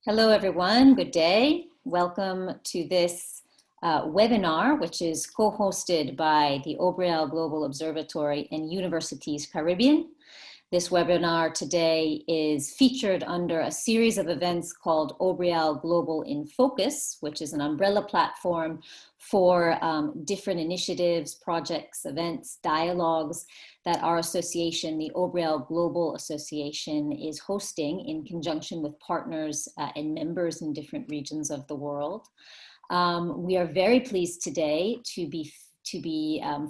Hello, everyone. Good day. Welcome to this webinar, which is co-hosted by the Obriel Global Observatory and Universities Caribbean. This webinar today is featured under a series of events called Obriel Global in Focus, which is an umbrella platform for different initiatives, projects, events, dialogues that our association, the Obriel Global Association, is hosting in conjunction with partners and members in different regions of the world. We are very pleased today to be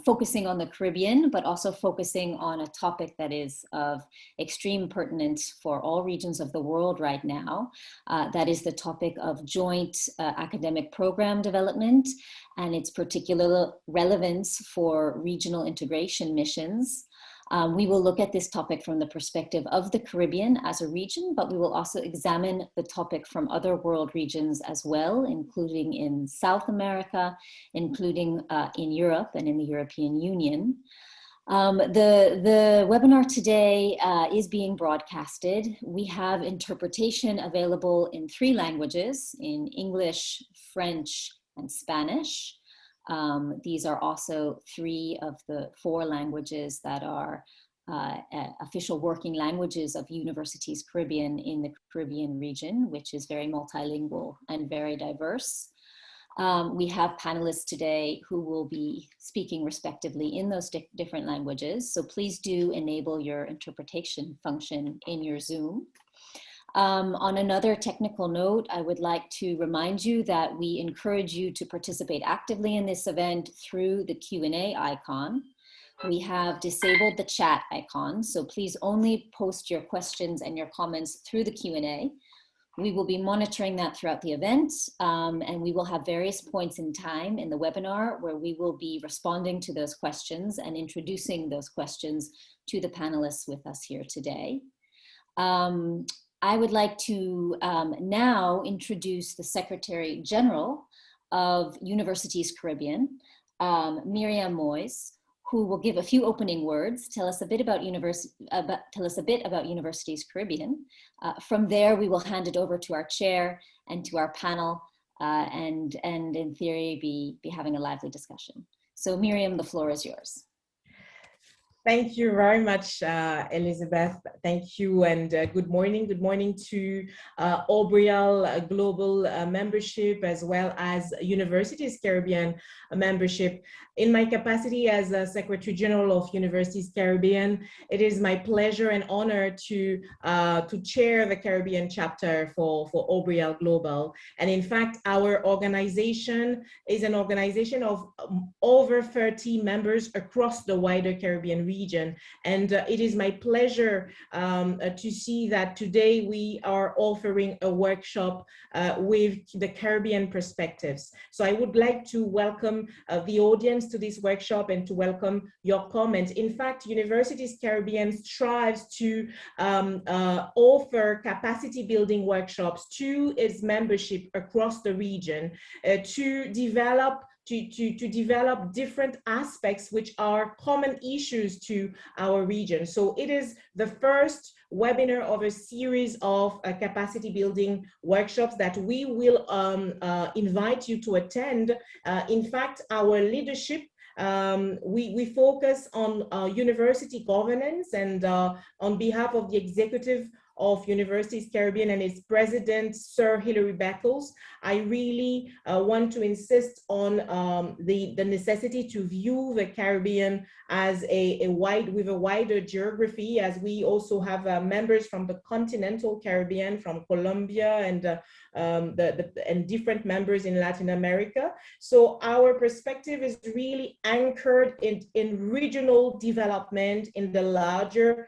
focusing on the Caribbean, but also focusing on a topic that is of extreme pertinence for all regions of the world right now. That is the topic of joint academic program development and its particular relevance for regional integration missions. We will look at this topic from the perspective of the Caribbean as a region, but we will also examine the topic from other world regions as well, including in South America, including in Europe and in the European Union. The webinar today is being broadcasted. We have interpretation available in 3 languages, in English, French, and Spanish. These are also 3 of the 4 languages that are official working languages of Universities Caribbean in the Caribbean region, which is very multilingual and very diverse. We have panelists today who will be speaking respectively in those different languages, so please do enable your interpretation function in your Zoom. On another technical note, I would like to remind you that we encourage you to participate actively in this event through the Q&A icon. We have disabled the chat icon, so please only post your questions and your comments through the Q&A. We will be monitoring that throughout the event, and we will have various points in time in the webinar where we will be responding to those questions and introducing those questions to the panelists with us here today. I would like to now introduce the Secretary General of Universities Caribbean, Miriam Moyes, who will give a few opening words, tell us a bit about Universities Caribbean. From there, we will hand it over to our chair and to our panel, and in theory, be having a lively discussion. So Miriam, the floor is yours. Thank you very much, Elizabeth. Thank you, and good morning. Good morning to Obriel Global membership, as well as Universities Caribbean membership. In my capacity as Secretary General of Universities Caribbean, it is my pleasure and honor to chair the Caribbean chapter for Obriel Global. And in fact, our organization is an organization of over 30 members across the wider Caribbean region. And it is my pleasure to see that today we are offering a workshop with the Caribbean perspectives. So I would like to welcome the audience to this workshop and to welcome your comments. In fact, Universities Caribbean strives to offer capacity building workshops to its membership across the region to develop different aspects which are common issues to our region. So it is the first webinar of a series of capacity building workshops that we will invite you to attend. In fact, our leadership, we focus on university governance, and on behalf of the executive of Universities Caribbean and its president, Sir Hilary Beckles, I really want to insist on the necessity to view the Caribbean as with a wider geography, as we also have members from the continental Caribbean, from Colombia, and different members in Latin America. So our perspective is really anchored in regional development in the larger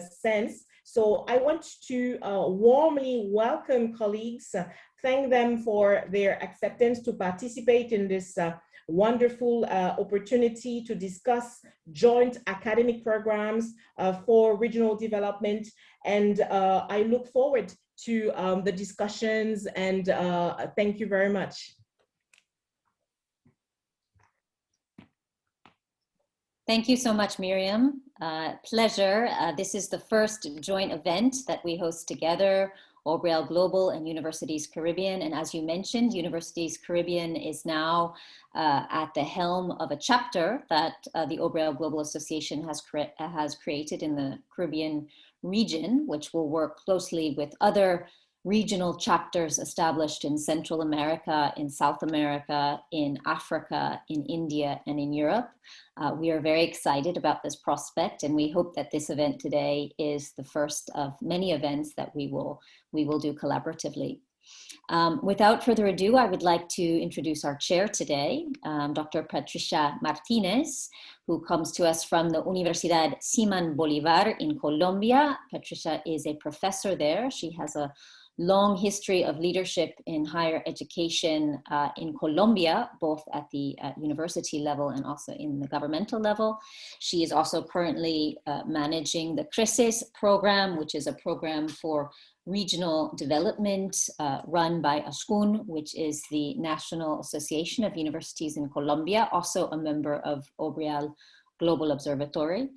sense. So I want to warmly welcome colleagues, thank them for their acceptance to participate in this wonderful opportunity to discuss joint academic programs for regional development. And I look forward to the discussions, and thank you very much. Thank you so much, Miriam. Pleasure. This is the first joint event that we host together, Obriel Global and Universities Caribbean. And as you mentioned, Universities Caribbean is now at the helm of a chapter that the Obriel Global Association has created in the Caribbean region, which will work closely with other regional chapters established in Central America, in South America, in Africa, in India, and in Europe. We are very excited about this prospect, and we hope that this event today is the first of many events that we will do collaboratively. Without further ado, I would like to introduce our chair today, Dr. Patricia Martinez, who comes to us from the Universidad Simón Bolívar in Colombia. Patricia is a professor there. She has a long history of leadership in higher education in Colombia, both at the university level and also in the governmental level. She is also currently managing the CRECES program, which is a program for regional development run by ASCUN, which is the National Association of Universities in Colombia, also a member of Obriel Global Observatory.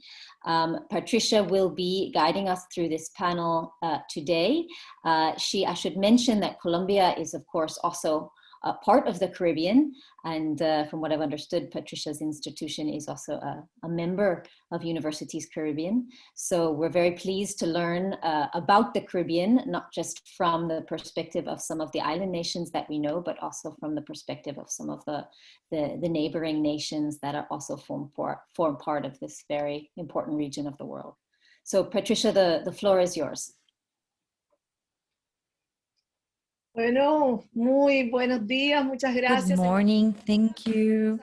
Patricia will be guiding us through this panel today. I should mention that Colombia is, of course, also a part of the Caribbean. And from what I've understood, Patricia's institution is also a member of Universities Caribbean. So we're very pleased to learn about the Caribbean, not just from the perspective of some of the island nations that we know, but also from the perspective of some of the neighboring nations that are also form part of this very important region of the world. So Patricia, the floor is yours. Bueno, muy buenos días, muchas gracias. Good morning, thank you.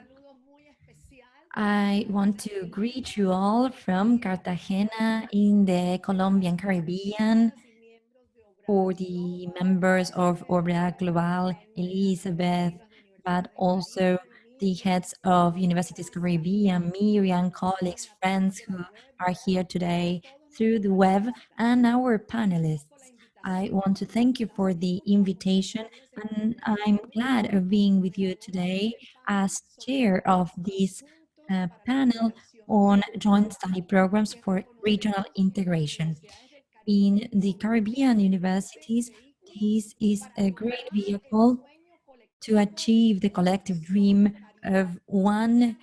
I want to greet you all from Cartagena in the Colombian Caribbean. For the members of Obriel Global, Elizabeth, but also the heads of Universities Caribbean, Miriam, colleagues, friends who are here today through the web, and our panelists. I want to thank you for the invitation, and I'm glad of being with you today as chair of this panel on joint study programs for regional integration. In the Caribbean universities, this is a great vehicle to achieve the collective dream of one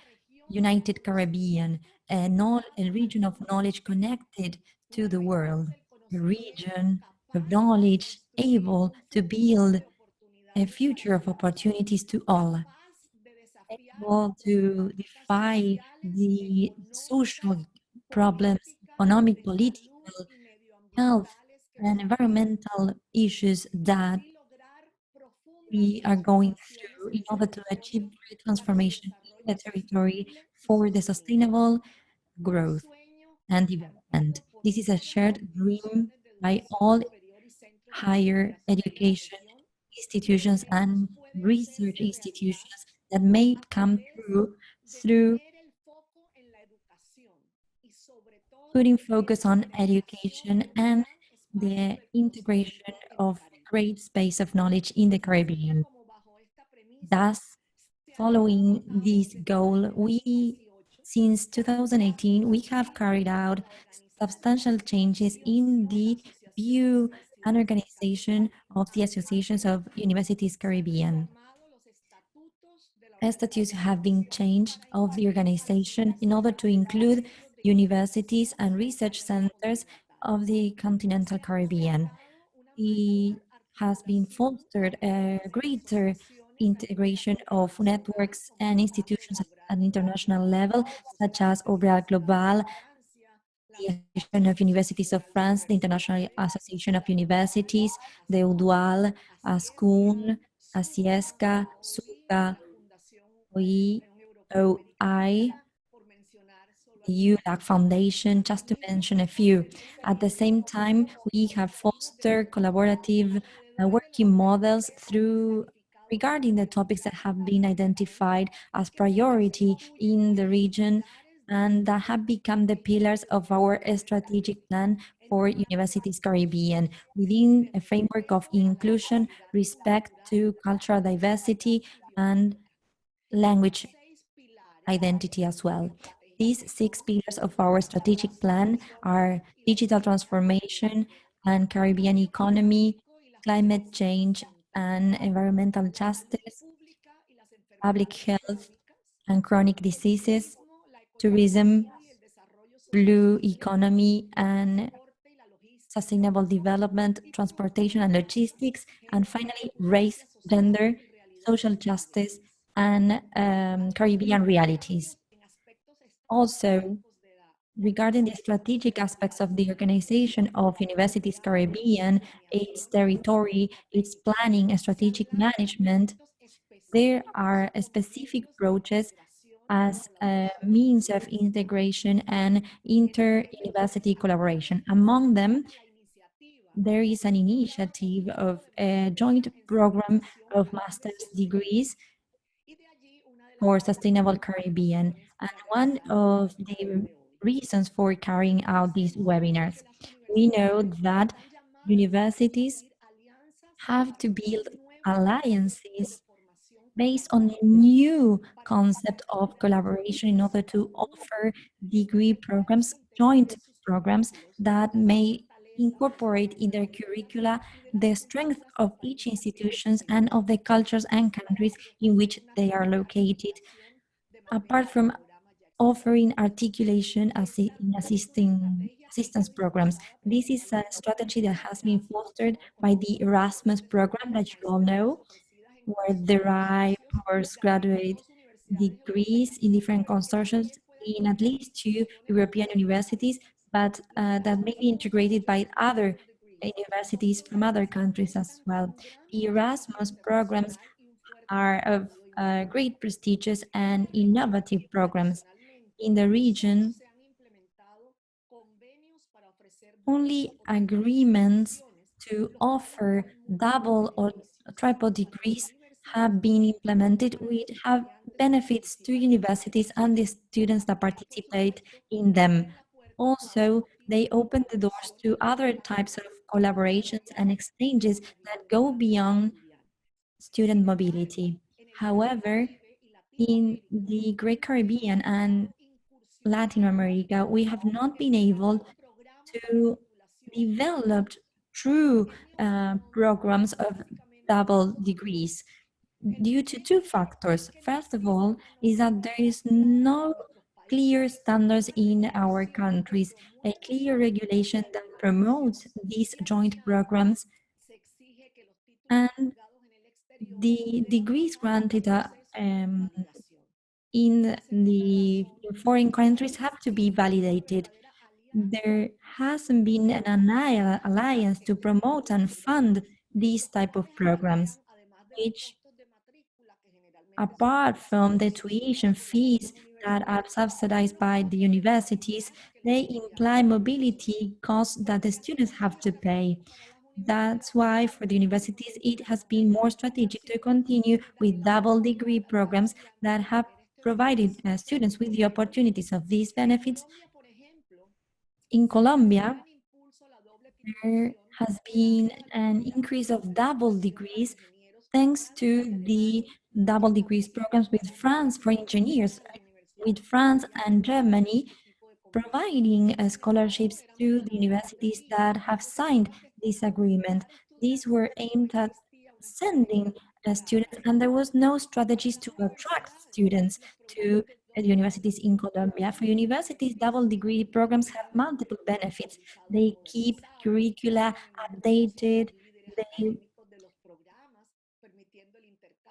united Caribbean, a region of knowledge connected to the world, a region of knowledge able to build a future of opportunities to all, able to defy the social problems, economic, political, health, and environmental issues that we are going through in order to achieve great transformation in the territory for the sustainable growth and development. This is a shared dream by all higher education institutions and research institutions that may come through putting focus on education and the integration of great space of knowledge in the Caribbean. Thus, following this goal, since 2018, we have carried out substantial changes in the view and organization of the associations of Universities Caribbean. Statutes have been changed of the organization in order to include universities and research centers of the continental Caribbean. It has been fostered a greater integration of networks and institutions at an international level, such as Obriel Global, the Association of Universities of France, the International Association of Universities, the UDUAL, ASCUN, ASIESCA, SUCA, OI, the ULAC Foundation, just to mention a few. At the same time, we have fostered collaborative working models regarding the topics that have been identified as priority in the region and that have become the pillars of our strategic plan for Universities Caribbean within a framework of inclusion, respect to cultural diversity, and language identity as well. These 6 pillars of our strategic plan are digital transformation and Caribbean economy, climate change and environmental justice, public health and chronic diseases, tourism, blue economy and sustainable development, transportation and logistics, and finally, race, gender, social justice, and Caribbean realities. Also, regarding the strategic aspects of the organization of Universities Caribbean, its territory, its planning and strategic management, there are specific approaches as a means of integration and inter-university collaboration. Among them, there is an initiative of a joint program of master's degrees for Sustainable Caribbean. And one of the reasons for carrying out these webinars, we know that universities have to build alliances based on a new concept of collaboration in order to offer degree programs, joint programs that may incorporate in their curricula the strength of each institutions and of the cultures and countries in which they are located, apart from offering articulation in assistance programs. This is a strategy that has been fostered by the Erasmus program that you all know, where there are postgraduate degrees in different consortiums in at least 2 European universities, but that may be integrated by other universities from other countries as well. The Erasmus programs are of great prestigious and innovative programs. In the region, only agreements to offer double or triple degrees have been implemented, which have benefits to universities and the students that participate in them. Also, they open the doors to other types of collaborations and exchanges that go beyond student mobility. However, in the Great Caribbean and Latin America, we have not been able to develop true programs of double degrees due to 2 factors. First of all, is that there is no clear standards in our countries, a clear regulation that promotes these joint programs, and the degrees granted in the foreign countries have to be validated. There hasn't been an alliance to promote and fund these type of programs, which, apart from the tuition fees that are subsidized by the universities, they imply mobility costs that the students have to pay. That's why for the universities, it has been more strategic to continue with double degree programs that have provided students with the opportunities of these benefits. In Colombia, there has been an increase of double degrees thanks to the double degrees programs with France for engineers, with France and Germany providing scholarships to the universities that have signed this agreement. These were aimed at sending students, and there was no strategies to attract students to the universities in Colombia. For universities, double degree programs have multiple benefits. They keep curricula updated, they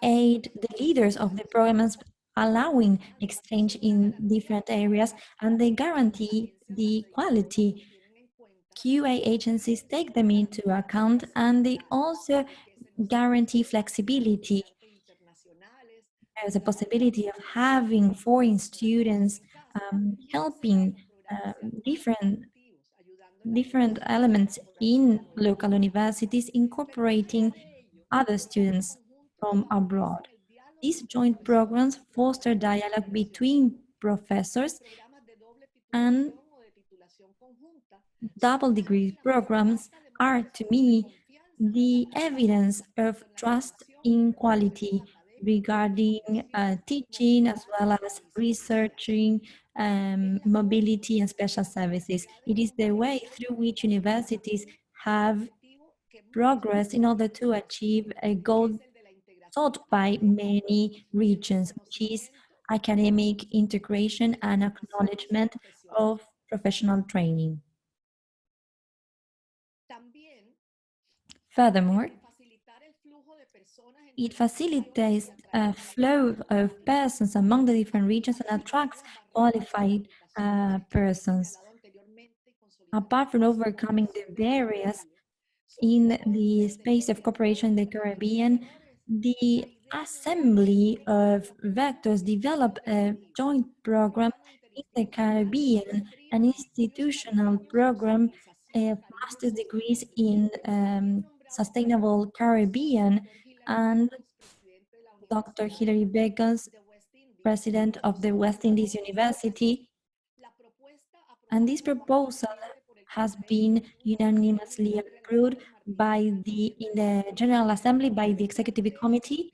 aid the leaders of the programs, allowing exchange in different areas, and they guarantee the quality. QA agencies take them into account, and they also guarantee flexibility. There's a possibility of having foreign students helping different elements in local universities, incorporating other students from abroad. These joint programs foster dialogue between professors, and double degree programs are, to me, the evidence of trust in quality regarding teaching as well as researching, mobility and special services. It is the way through which universities have progress in order to achieve a goal sought by many regions, which is academic integration and acknowledgement of professional training. Furthermore, it facilitates a flow of persons among the different regions and attracts qualified persons. Apart from overcoming the barriers in the space of cooperation in the Caribbean, the Assembly of Vectors developed a joint program in the Caribbean, an institutional program of master's degrees in Sustainable Caribbean, and Dr. Hilary Beckles, president of the West Indies University. And this proposal has been unanimously approved in the General Assembly by the Executive Committee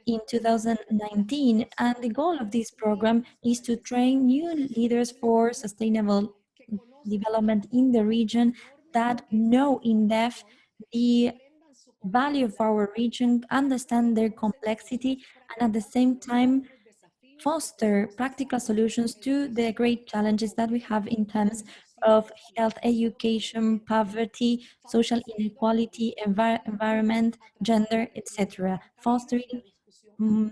in 2019. And the goal of this program is to train new leaders for sustainable development in the region that know in depth the value of our region, understand their complexity, and at the same time foster practical solutions to the great challenges that we have in terms of health, education, poverty, social inequality, environment, gender, etc., fostering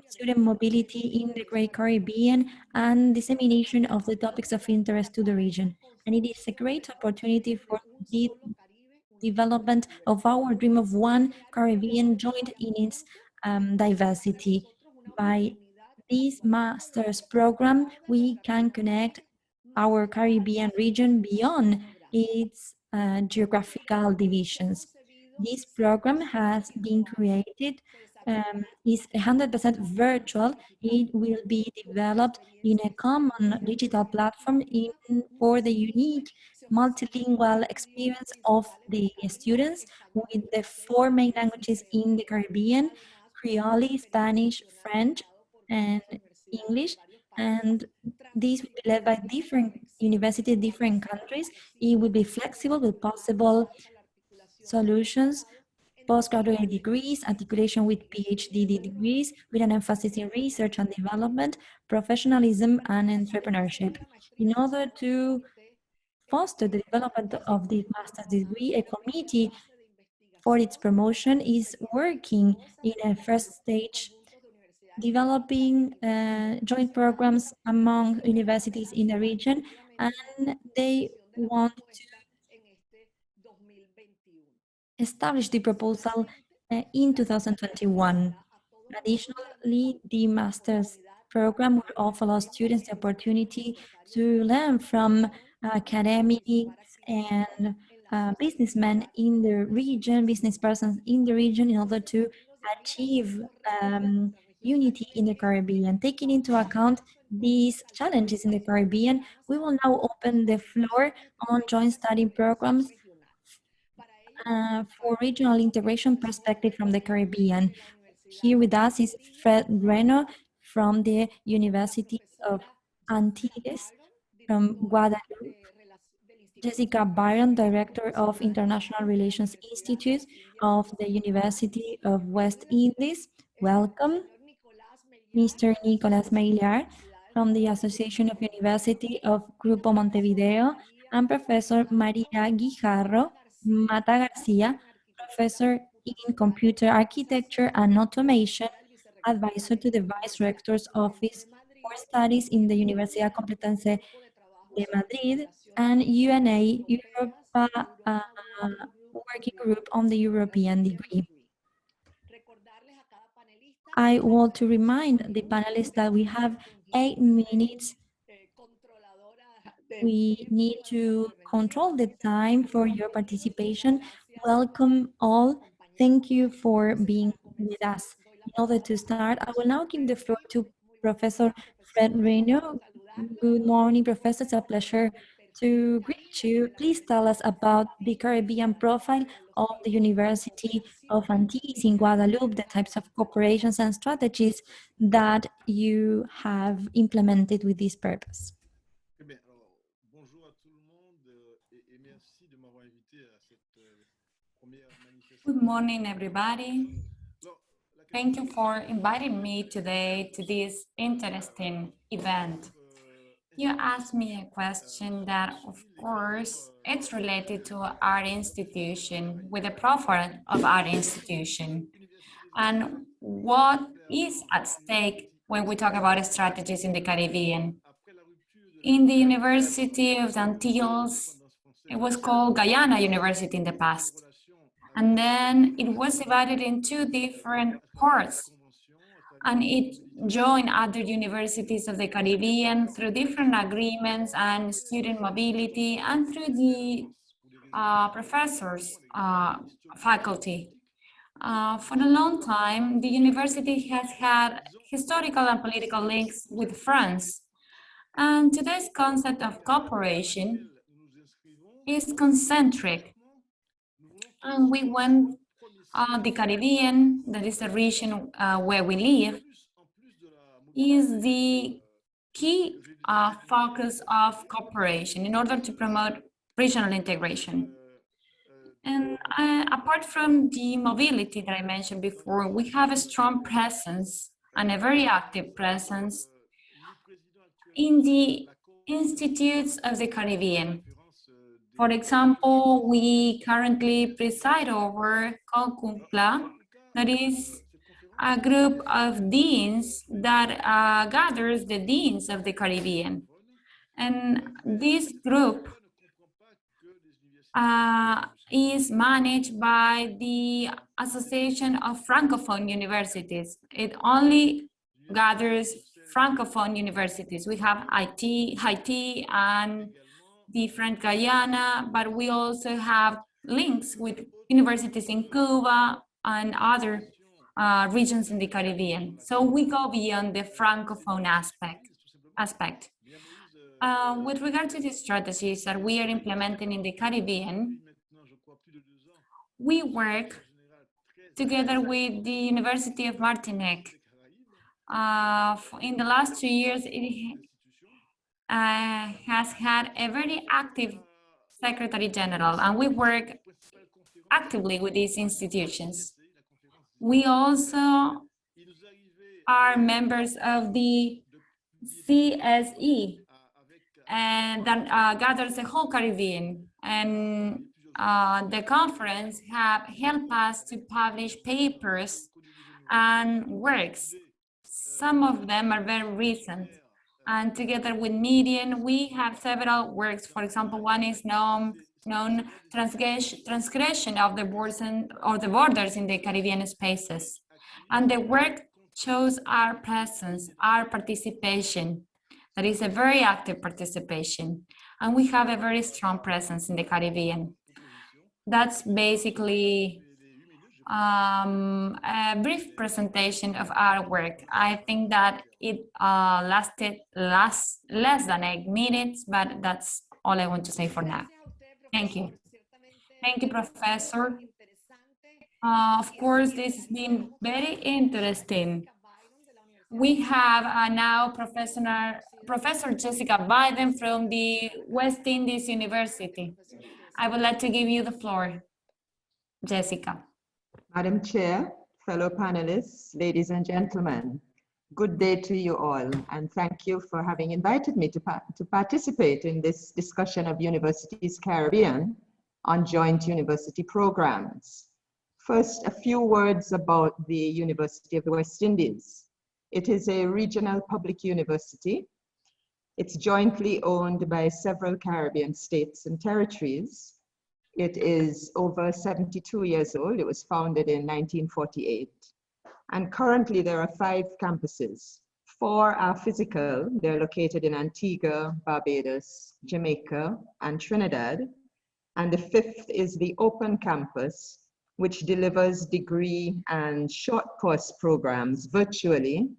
student mobility in the Great Caribbean and dissemination of the topics of interest to the region. And it is a great opportunity for the development of our dream of one Caribbean joint in its diversity. By this master's program, we can connect our Caribbean region beyond its geographical divisions. This program has been created, is 100% virtual. It will be developed in a common digital platform for the unique multilingual experience of the students with the 4 main languages in the Caribbean: Creole, Spanish, French, and English. And these will be led by different universities, different countries. It will be flexible with possible solutions, postgraduate degrees, articulation with PhD degrees, with an emphasis in research and development, professionalism, and entrepreneurship. In order to foster the development of the master's degree, a committee for its promotion is working in a first stage, developing joint programs among universities in the region, and they want to establish the proposal in 2021. Additionally, the master's program will offer our students the opportunity to learn from academics and businessmen in the region, business persons in the region, in order to achieve unity in the Caribbean. Taking into account these challenges in the Caribbean, we will now open the floor on joint study programs for regional integration perspective from the Caribbean. Here with us is Fred Reno from the University of Antilles from Guadeloupe, Jessica Byron, Director of International Relations Institute of the University of West Indies. Welcome. Mr. Nicolás Maillard from the Association of University of Grupo Montevideo, and Professor Maria Guijarro Mata Garcia, Professor in Computer Architecture and Automation, Advisor to the Vice Rector's Office for Studies in the Universidad Complutense de Madrid, and UNA Europa Working Group on the European degree. I want to remind the panelists that we have 8 minutes. We need to control the time for your participation. Welcome all. Thank you for being with us. In order to start, I will now give the floor to Professor Fred Reno. Good morning, Professor. It's a pleasure to greet you. Please tell us about the Caribbean profile of the University of Antilles in Guadeloupe, the types of cooperations and strategies that you have implemented with this purpose. Good morning, everybody. Thank you for inviting me today to this interesting event. You asked me a question that, of course, it's related to our institution, with the profile of our institution, and what is at stake when we talk about strategies in the Caribbean. In the University of the Antilles, it was called Guyana University in the past. And then it was divided in two different parts, and it joined other universities of the Caribbean through different agreements and student mobility and through the professors, faculty. For a long time, the university has had historical and political links with France. And today's concept of cooperation is concentric. And we want the Caribbean, that is the region where we live, is the key focus of cooperation in order to promote regional integration. And apart from the mobility that I mentioned before, we have a strong presence and a very active presence in the institutes of the Caribbean. For example, we currently preside over CONCUMPLA, that is a group of deans that gathers the deans of the Caribbean. And this group is managed by the Association of Francophone Universities. It only gathers Francophone universities. We have Haiti and the French Guyana, but we also have links with universities in Cuba and other regions in the Caribbean. So we go beyond the Francophone aspect. With regard to the strategies that we are implementing in the Caribbean, we work together with the University of Martinique. In the last 2 years, it has had a very active Secretary General, and we work actively with these institutions. We also are members of the CSE, and that gathers the whole Caribbean. And the conference have helped us to publish papers and works. Some of them are very recent. And together with Median, we have several works. For example, one is known transgression of the borders in the Caribbean spaces. And the work shows our presence, our participation. That is a very active participation. And we have a very strong presence in the Caribbean. That's basically a brief presentation of our work. I think that it lasted less than 8 minutes, but that's all I want to say for now. Thank you. Thank you, Professor. Of course, this has been very interesting. We have now Professor Jessica Biden from the West Indies University. I would like to give you the floor, Jessica. Madam Chair, fellow panelists, ladies and gentlemen, good day to you all, and thank you for having invited me to participate in this discussion of Universities Caribbean on joint university programs. First, a few words about the University of the West Indies. It is a regional public university. It's jointly owned by several Caribbean states and territories. It is over 72 years old. It was founded in 1948. And currently there are 5 campuses. 4 are physical. They're located in Antigua, Barbados, Jamaica, and Trinidad. And the 5th is the open campus, which delivers degree and short course programs virtually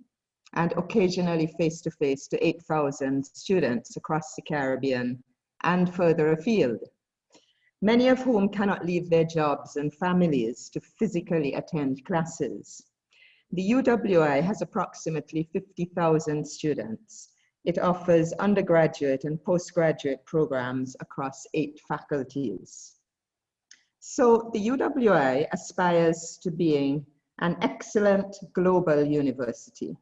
and occasionally face-to-face to 8,000 students across the Caribbean and further afield, many of whom cannot leave their jobs and families to physically attend classes. The UWI has approximately 50,000 students. It offers undergraduate and postgraduate programs across 8 faculties. So the UWI aspires to being an excellent global university,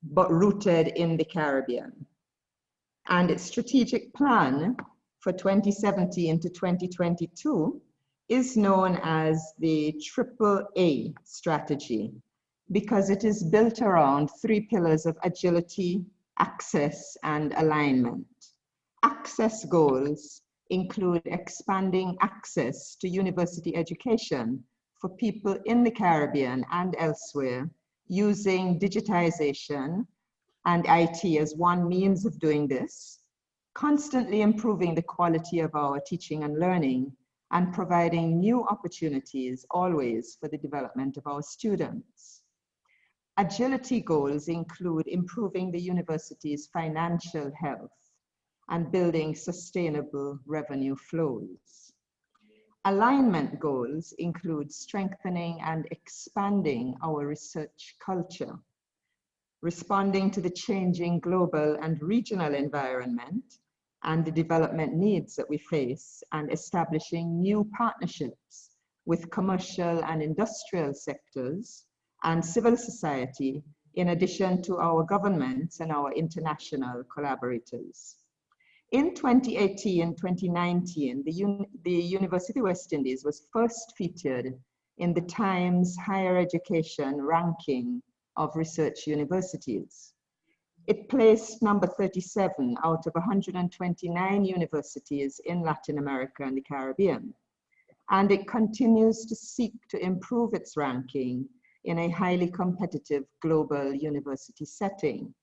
but rooted in the Caribbean. And its strategic plan for 2017 to 2022 is known as the AAA strategy, because it is built around 3 pillars of agility, access, and alignment. Access goals include expanding access to university education for people in the Caribbean and elsewhere, using digitization and IT as one means of doing this, constantly improving the quality of our teaching and learning, and providing new opportunities always for the development of our students. Agility goals include improving the university's financial health and building sustainable revenue flows. Alignment goals include strengthening and expanding our research culture, responding to the changing global and regional environment and the development needs that we face, and establishing new partnerships with commercial and industrial sectors and civil society, in addition to our governments and our international collaborators. In 2018 and 2019, the University of West Indies was first featured in the Times Higher Education ranking of research universities. It placed number 37 out of 129 universities in Latin America and the Caribbean. And it continues to seek to improve its ranking in a highly competitive global university setting.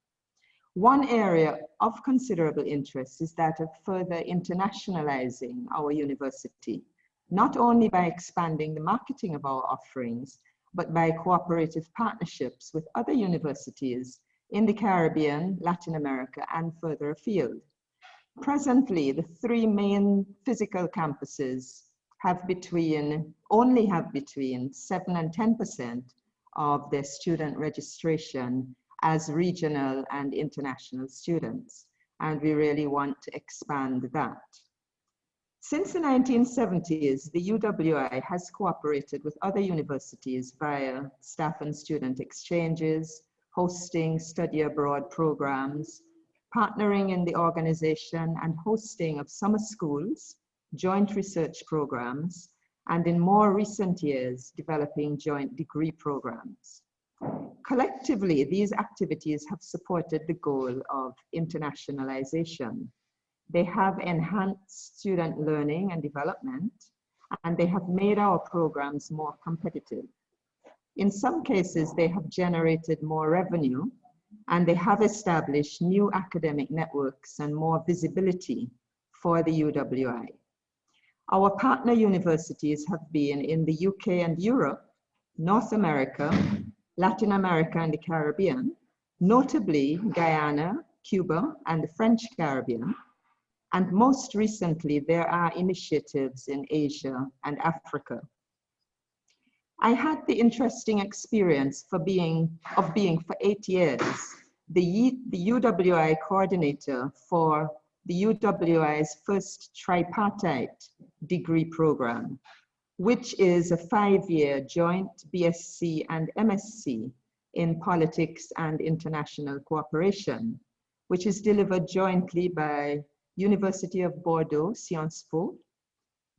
One area of considerable interest is that of further internationalizing our university, not only by expanding the marketing of our offerings, but by cooperative partnerships with other universities in the Caribbean, Latin America, and further afield. Presently, the 3 main physical campuses only have between 7 and 10% of their student registration as regional and international students, and we really want to expand that. Since the 1970s, the UWI has cooperated with other universities via staff and student exchanges, hosting study abroad programs, partnering in the organization and hosting of summer schools, joint research programs, and in more recent years, developing joint degree programs. Collectively, these activities have supported the goal of internationalization. They have enhanced student learning and development, and they have made our programs more competitive. In some cases, they have generated more revenue, and they have established new academic networks and more visibility for the UWI. Our partner universities have been in the UK and Europe, North America, Latin America, and the Caribbean, notably Guyana, Cuba, and the French Caribbean. And most recently, there are initiatives in Asia and Africa. I had the interesting experience of being for 8 years the UWI coordinator for the UWI's first tripartite degree program, which is a 5-year joint BSc and MSc in politics and international cooperation, which is delivered jointly by University of Bordeaux, Sciences Po,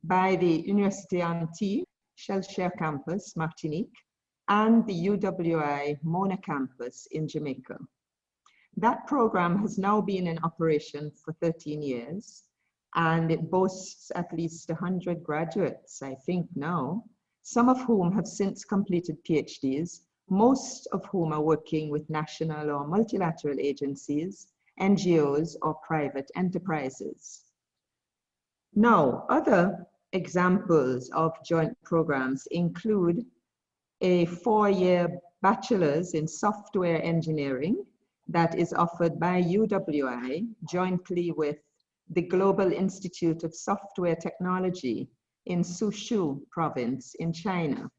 by the Université Antilles, Shellshare Campus, Martinique, and the UWI Mona Campus in Jamaica. That program has now been in operation for 13 years, and it boasts at least 100 graduates, I think now, some of whom have since completed PhDs, most of whom are working with national or multilateral agencies, NGOs, or private enterprises. Now, other examples of joint programs include a 4-year bachelor's in software engineering that is offered by UWI jointly with the Global Institute of Software Technology in Suzhou province in China.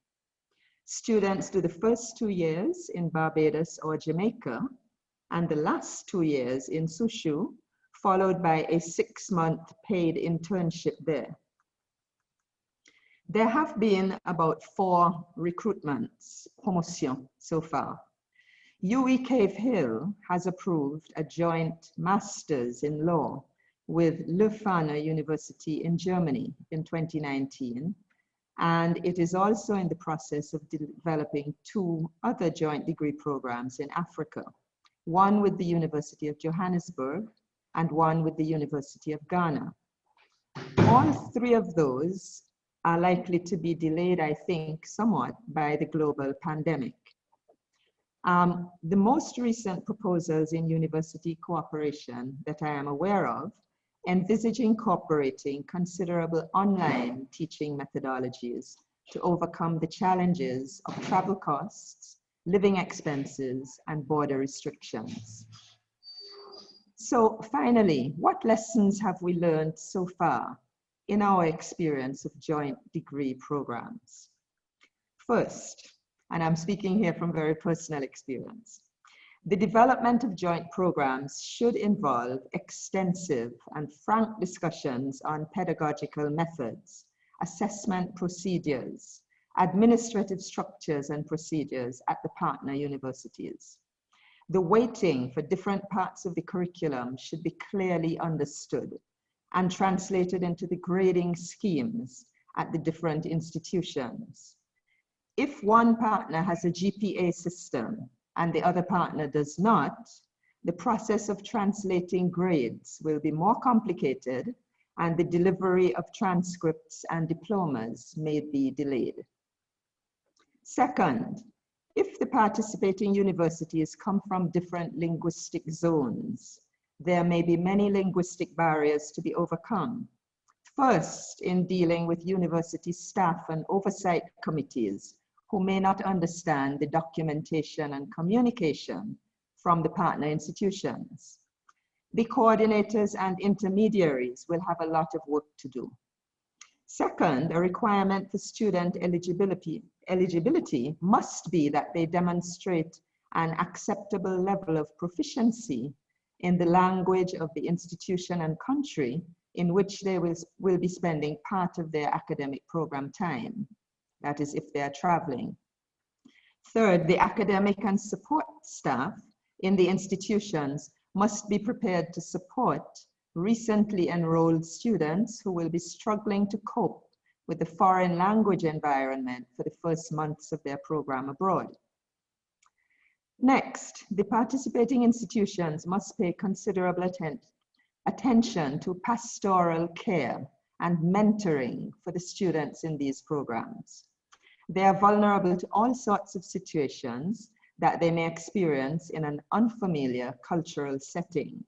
Students do the first 2 years in Barbados or Jamaica, and the last 2 years in Suzhou, followed by a 6-month paid internship there. There have been about 4 recruitments, promotions, so far. UE Cave Hill has approved a joint master's in law with Leuphana University in Germany in 2019, and it is also in the process of developing 2 other joint degree programs in Africa, one with the University of Johannesburg and one with the University of Ghana. All 3 of those are likely to be delayed, I think, somewhat by the global pandemic. The most recent proposals in university cooperation that I am aware of envisage incorporating considerable online teaching methodologies to overcome the challenges of travel costs, living expenses, and border restrictions. So finally, what lessons have we learned so far in our experience of joint degree programs? First, and I'm speaking here from very personal experience, the development of joint programs should involve extensive and frank discussions on pedagogical methods, assessment procedures, administrative structures and procedures at the partner universities. The weighting for different parts of the curriculum should be clearly understood and translated into the grading schemes at the different institutions. If one partner has a GPA system and the other partner does not, the process of translating grades will be more complicated and the delivery of transcripts and diplomas may be delayed. Second, if the participating universities come from different linguistic zones, there may be many linguistic barriers to be overcome. First, in dealing with university staff and oversight committees who may not understand the documentation and communication from the partner institutions. The coordinators and intermediaries will have a lot of work to do. Second, a requirement for student eligibility must be that they demonstrate an acceptable level of proficiency in the language of the institution and country in which they will be spending part of their academic program time. That is, if they are traveling. Third, the academic and support staff in the institutions must be prepared to support recently enrolled students who will be struggling to cope with the foreign language environment for the first months of their program abroad. Next, the participating institutions must pay considerable attention to pastoral care and mentoring for the students in these programs. They are vulnerable to all sorts of situations that they may experience in an unfamiliar cultural setting.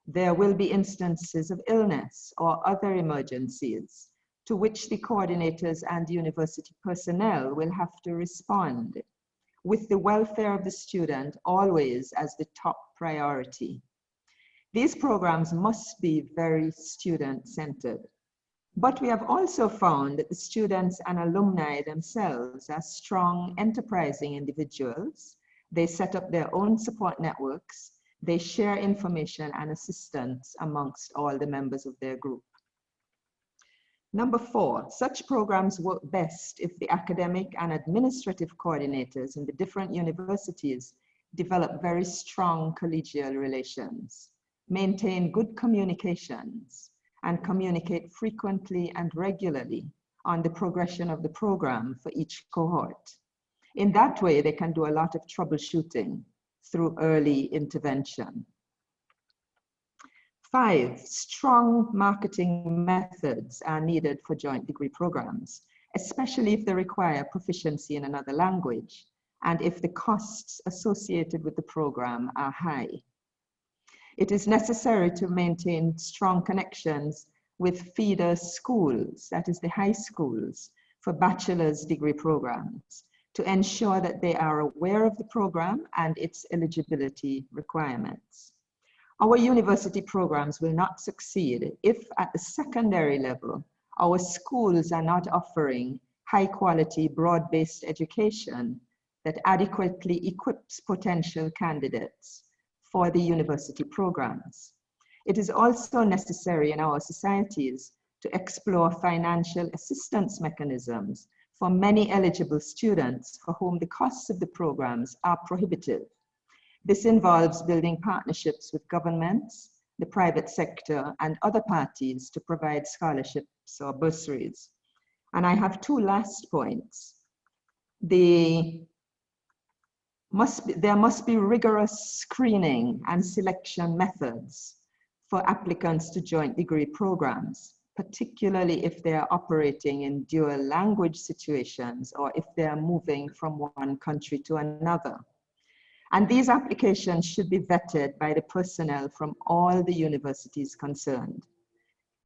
There will be instances of illness or other emergencies to which the coordinators and university personnel will have to respond, with the welfare of the student always as the top priority. These programs must be very student-centered. But we have also found that the students and alumni themselves are strong, enterprising individuals. They set up their own support networks. They share information and assistance amongst all the members of their group. Number 4, such programs work best if the academic and administrative coordinators in the different universities develop very strong collegial relations, maintain good communications, and communicate frequently and regularly on the progression of the program for each cohort. In that way, they can do a lot of troubleshooting through early intervention. 5, strong marketing methods are needed for joint degree programs, especially if they require proficiency in another language and if the costs associated with the program are high. It is necessary to maintain strong connections with feeder schools, that is the high schools, for bachelor's degree programs, to ensure that they are aware of the program and its eligibility requirements. Our university programs will not succeed if at the secondary level, our schools are not offering high quality, broad-based education that adequately equips potential candidates for the university programs. It is also necessary in our societies to explore financial assistance mechanisms for many eligible students for whom the costs of the programs are prohibitive. This involves building partnerships with governments, the private sector, and other parties to provide scholarships or bursaries. And I have two last points. There must be rigorous screening and selection methods for applicants to joint degree programs, particularly if they are operating in dual language situations or if they are moving from one country to another. And these applications should be vetted by the personnel from all the universities concerned.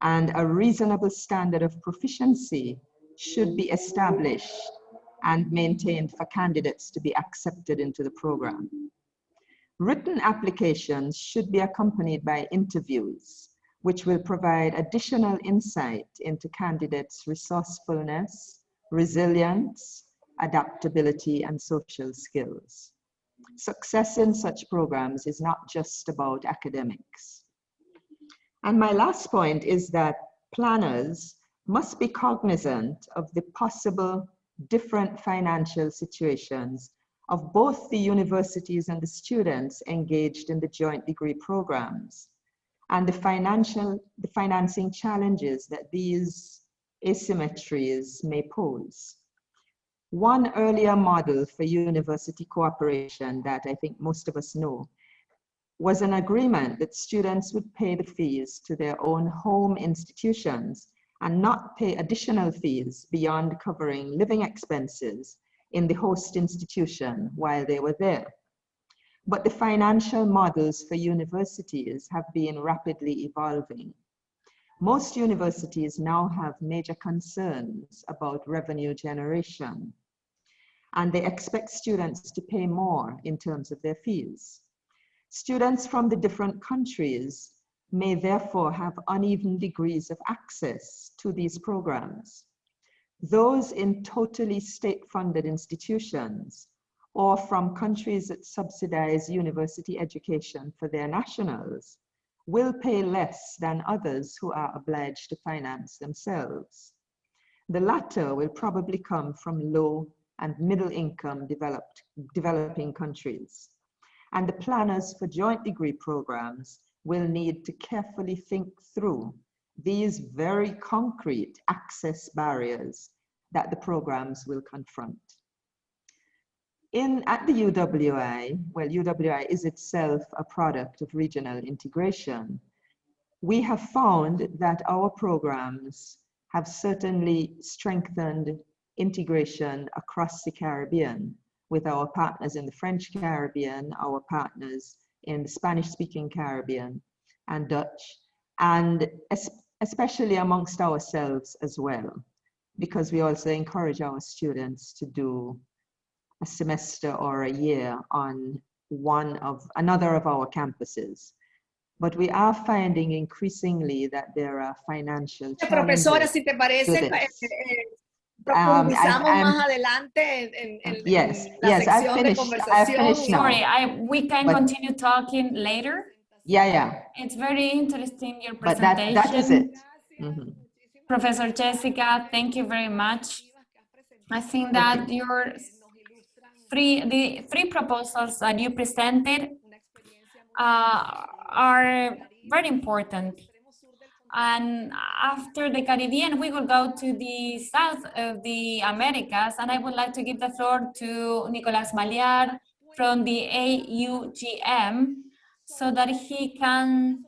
And a reasonable standard of proficiency should be established and maintained for candidates to be accepted into the program. Written applications should be accompanied by interviews, which will provide additional insight into candidates' resourcefulness, resilience, adaptability, and social skills. Success in such programs is not just about academics. And my last point is that planners must be cognizant of the possible different financial situations of both the universities and the students engaged in the joint degree programs, and the financing challenges that these asymmetries may pose. One earlier model for university cooperation that I think most of us know was an agreement that students would pay the fees to their own home institutions and not pay additional fees beyond covering living expenses in the host institution while they were there. But the financial models for universities have been rapidly evolving. Most universities now have major concerns about revenue generation, and they expect students to pay more in terms of their fees. Students from the different countries may therefore have uneven degrees of access to these programs. Those in totally state-funded institutions or from countries that subsidize university education for their nationals will pay less than others who are obliged to finance themselves. The latter will probably come from low and middle-income developing countries. And the planners for joint degree programs will need to carefully think through these very concrete access barriers that the programs will confront. At the UWI, well, UWI is itself a product of regional integration. We have found that our programs have certainly strengthened integration across the Caribbean with our partners in the French Caribbean, our partners in the Spanish-speaking Caribbean and Dutch, and especially amongst ourselves as well, because we also encourage our students to do a semester or a year on another of our campuses. But we are finding increasingly that there are financial challenges. Profesora, si te parece, profundizamos más adelante en la sección de conversación. Sorry, we can continue talking later. Yeah. It's very interesting, your presentation. But that is it. Mm-hmm. Professor Jessica, thank you very much. I think that the three proposals that you presented are very important. And after the Caribbean, we will go to the south of the Americas, and I would like to give the floor to Nicolas Maliar from the AUGM so that he can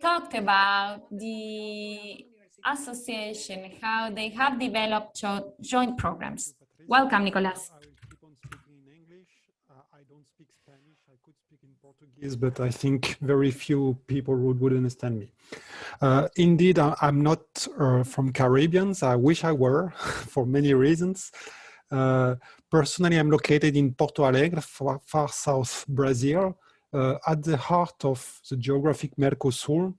talk about the association, how they have developed joint programs. Welcome, Nicolas. I don't speak Spanish. I could speak in Portuguese, but I think very few people would understand me. Indeed, I'm not from Caribbean. I wish I were for many reasons. Personally, I'm located in Porto Alegre, far south Brazil, at the heart of the geographic Mercosur,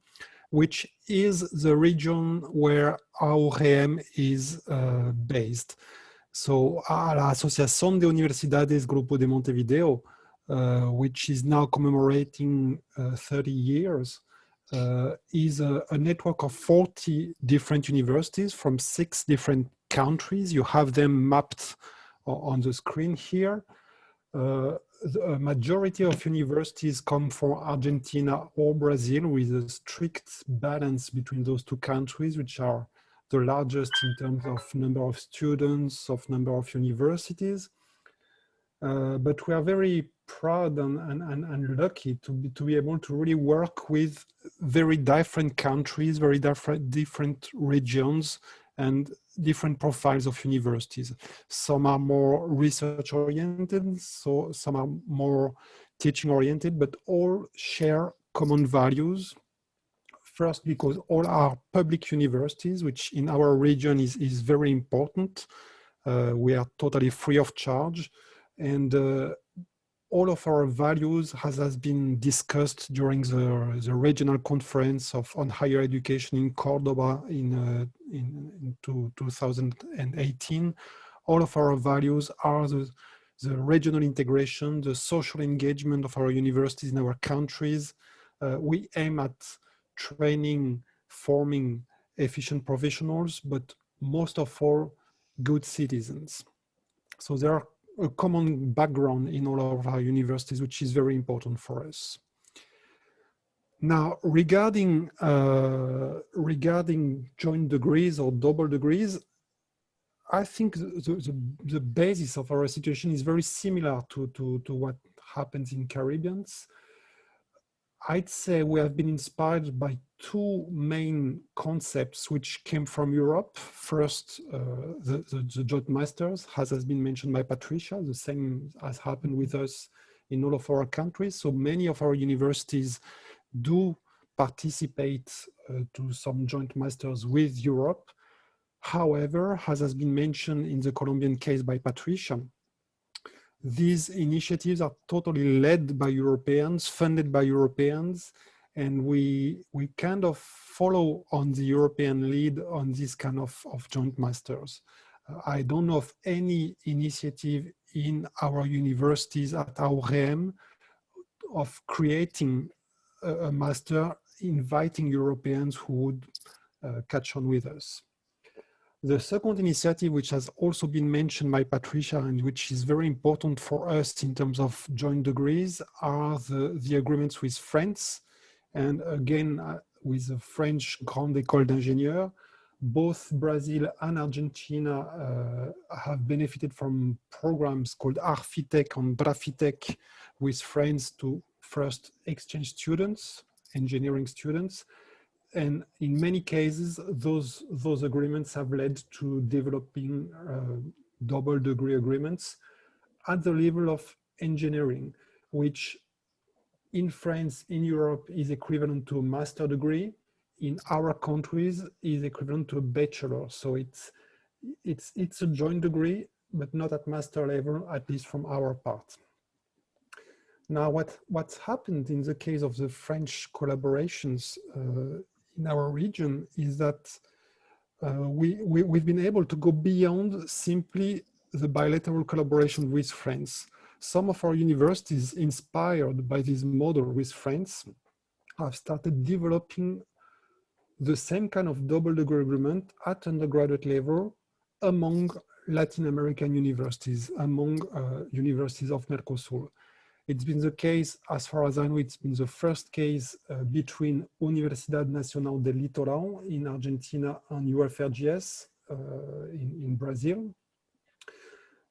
which is the region where AUGM is based. So, la Asociación de Universidades Grupo de Montevideo, which is now commemorating 30 years, is a network of 40 different universities from 6 different countries. You have them mapped on the screen here. The majority of universities come from Argentina or Brazil, with a strict balance between those two countries, which are the largest in terms of number of students, of number of universities. But we are very proud and lucky to be able to really work with very different countries, very different regions, and different profiles of universities. Some are more research oriented, so some are more teaching oriented, but all share common values. First, because all are public universities, which in our region is very important. We are totally free of charge. And all of our values has been discussed during the regional conference on higher education in Cordoba in 2018. All of our values are the regional integration, the social engagement of our universities in our countries. We aim at training, forming efficient professionals, but most of all, good citizens. So there are a common background in all of our universities, which is very important for us. Now, regarding joint degrees or double degrees, I think the basis of our situation is very similar to what happens in Caribbean. I'd say we have been inspired by 2 main concepts which came from Europe. First, the joint masters, as has been mentioned by Patricia. The same has happened with us in all of our countries. So many of our universities do participate to some joint masters with Europe. However, as has been mentioned in the Colombian case by Patricia, these initiatives are totally led by Europeans, funded by Europeans, and we kind of follow on the European lead on this kind of joint masters. I don't know of any initiative in our universities at AUREM of creating a master, inviting Europeans who would catch on with us. The second initiative, which has also been mentioned by Patricia and which is very important for us in terms of joint degrees, are the agreements with France. And again, with the French Grande École d'Ingénieurs, both Brazil and Argentina have benefited from programs called Arfitec and Brafitec with France to first exchange students, engineering students. And in many cases, those agreements have led to developing double degree agreements at the level of engineering, which in France, in Europe, is equivalent to a master degree. In our countries, is equivalent to a bachelor. So it's a joint degree, but not at master level, at least from our part. Now, what's happened in the case of the French collaborations in our region is that we've been able to go beyond simply the bilateral collaboration with France. Some of our universities, inspired by this model with France, have started developing the same kind of double degree agreement at undergraduate level among Latin American universities, among universities of Mercosur. It's been the case, as far as I know, it's been the first case between Universidad Nacional del Litoral in Argentina and UFRGS in Brazil.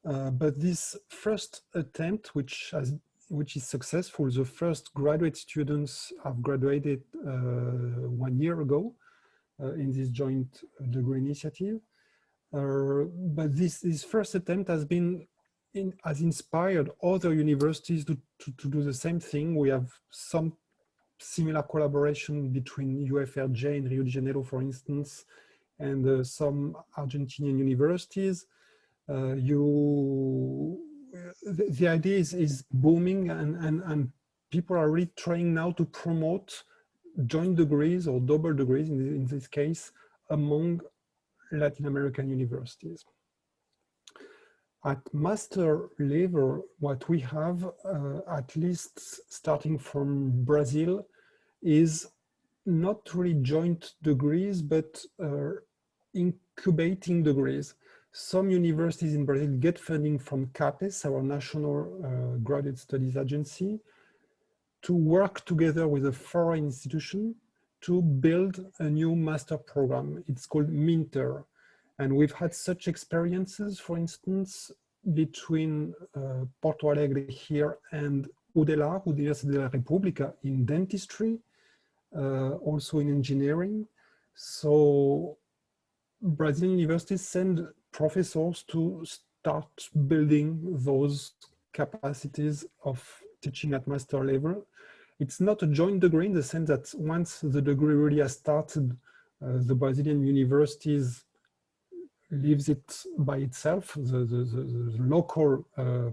But this first attempt, which is successful, the first graduate students have graduated 1 year ago in this joint degree initiative. But this first attempt has inspired other universities to do the same thing. We have some similar collaboration between UFRJ in Rio de Janeiro, for instance, and some Argentinian universities. The idea is booming, and people are really trying now to promote joint degrees or double degrees, in this case, among Latin American universities. At master level, what we have, at least starting from Brazil, is not really joint degrees, but incubating degrees. Some universities in Brazil get funding from CAPES, our national graduate studies agency, to work together with a foreign institution to build a new master program. It's called Minter. And we've had such experiences, for instance, between Porto Alegre here and UDELA, Universidad de la República, in dentistry, also in engineering. So Brazilian universities send professors to start building those capacities of teaching at master level. It's not a joint degree in the sense that once the degree really has started, the Brazilian universities leaves it by itself. The local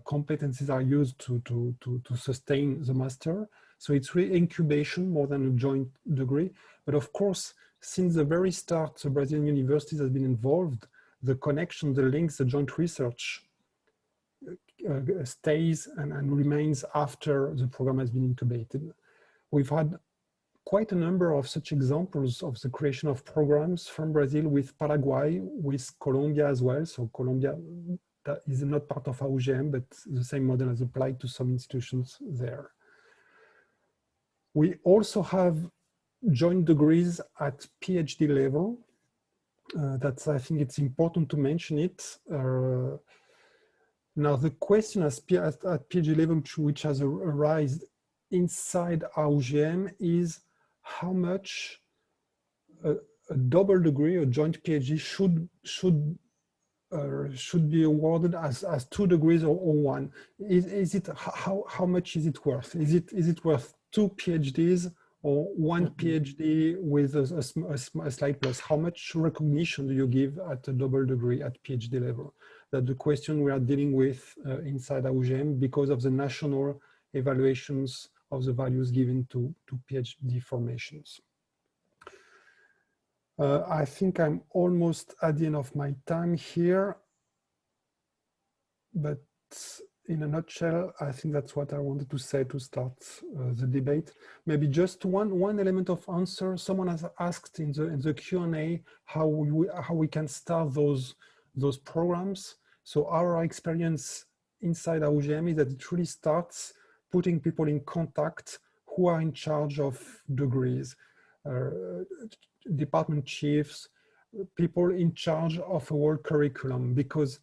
competencies are used to sustain the master. So it's really incubation more than a joint degree. But of course, since the very start, the Brazilian universities have been involved. The connection, the links, the joint research stays and remains after the program has been incubated. We've had quite a number of such examples of the creation of programs from Brazil with Paraguay, with Colombia as well. So Colombia that is not part of OGM, but the same model has applied to some institutions there. We also have joint degrees at PhD level. I think it's important to mention it. Now the question at PhD level which has arisen inside OGM is how much a double degree, a joint PhD should be awarded as 2 degrees or one. Is it how much is it worth? Is it worth 2 PhDs or 1 PhD with a slight plus? How much recognition do you give at a double degree at PhD level? That's the question we are dealing with inside OGM because of the national evaluations of the values given to PhD formations. I think I'm almost at the end of my time here, but in a nutshell, I think that's what I wanted to say to start the debate. Maybe just one element of answer. Someone has asked in the Q&A how we can start those programs. So our experience inside OGM is that it really starts putting people in contact who are in charge of degrees, department chiefs, people in charge of a whole curriculum, because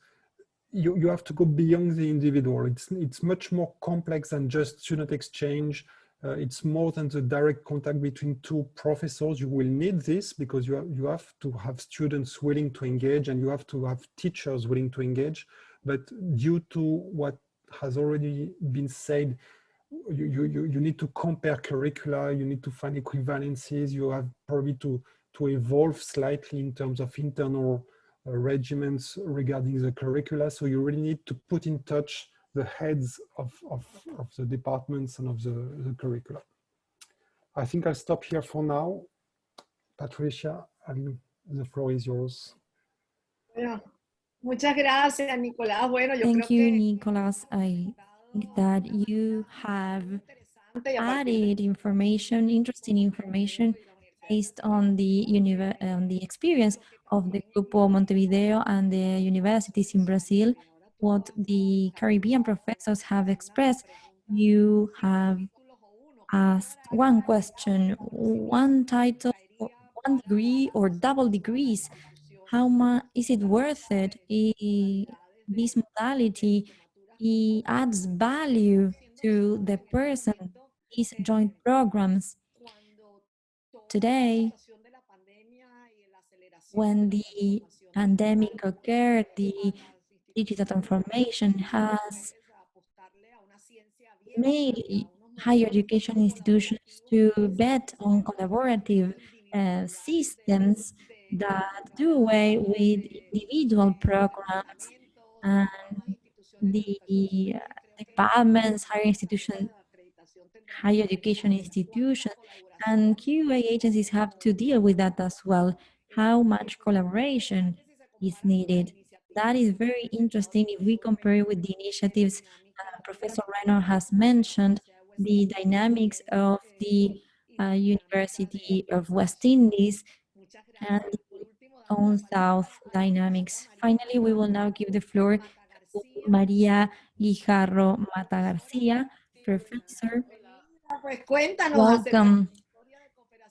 you have to go beyond the individual. It's much more complex than just student exchange. It's more than the direct contact between 2 professors. You will need this because you have to have students willing to engage and you have to have teachers willing to engage. But due to what has already been said, you need to compare curricula, you need to find equivalencies, you have probably to evolve slightly in terms of internal regiments regarding the curricula. So you really need to put in touch the heads of the departments and of the curricula. I think I'll stop here for now. Patricia, and the floor is yours. Yeah. Muchas gracias, Nicolás. Bueno, yo Thank creo you, que Nicolas. I think that you have added information, interesting information based on the experience of the Grupo Montevideo and the universities in Brazil, what the Caribbean professors have expressed. You have asked one question, one title, 1 degree or double degrees. How much is it worth it? This modality adds value to the person, these joint programs. Today, when the pandemic occurred, the digital transformation has made higher education institutions to bet on collaborative systems that do away with individual programs, and the departments, higher education institutions, and QA agencies have to deal with that as well. How much collaboration is needed? That is very interesting if we compare with the initiatives Professor Reynolds has mentioned, the dynamics of the University of West Indies, and the own South Dynamics. Finally, we will now give the floor to Maria Guijarro Mata Garcia, professor. Welcome.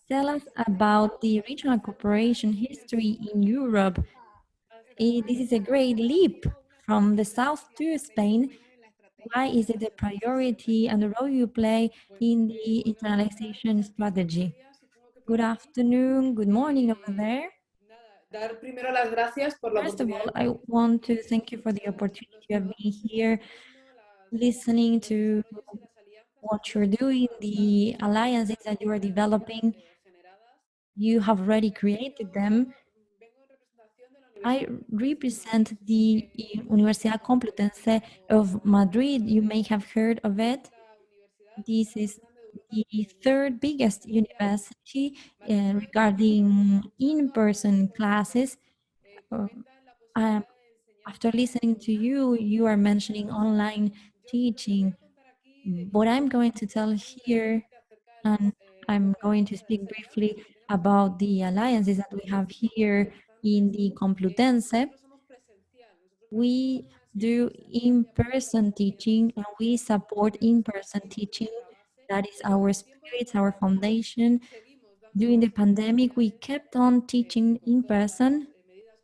Tell us about the regional cooperation history in Europe. This is a great leap from the south to Spain. Why is it a priority and the role you play in the internalization strategy? Good afternoon, good morning over there. First of all, I want to thank you for the opportunity of being here, listening to what you're doing, the alliances that you are developing. You have already created them. I represent the Universidad Complutense of Madrid. You may have heard of it. This is the third biggest university regarding in-person classes. After listening to you, you are mentioning online teaching. What I'm going to tell here, and I'm going to speak briefly about the alliances that we have here in the Complutense. We do in-person teaching and we support in-person teaching. That is our spirit, our foundation. During the pandemic, we kept on teaching in person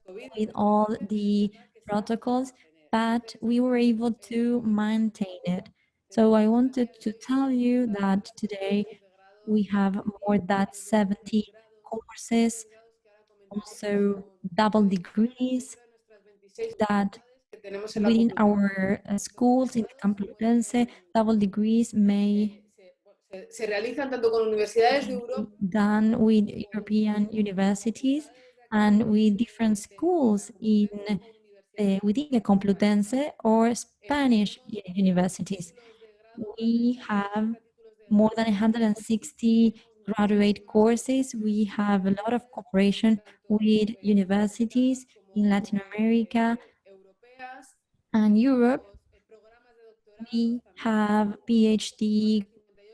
with all the protocols, but we were able to maintain it. So I wanted to tell you that today we have more than 70 courses, also double degrees, that within our schools in the Complutense, double degrees may done with European universities and with different schools in within the Complutense or Spanish universities. We have more than 160 graduate courses. We have a lot of cooperation with universities in Latin America and Europe. We have PhD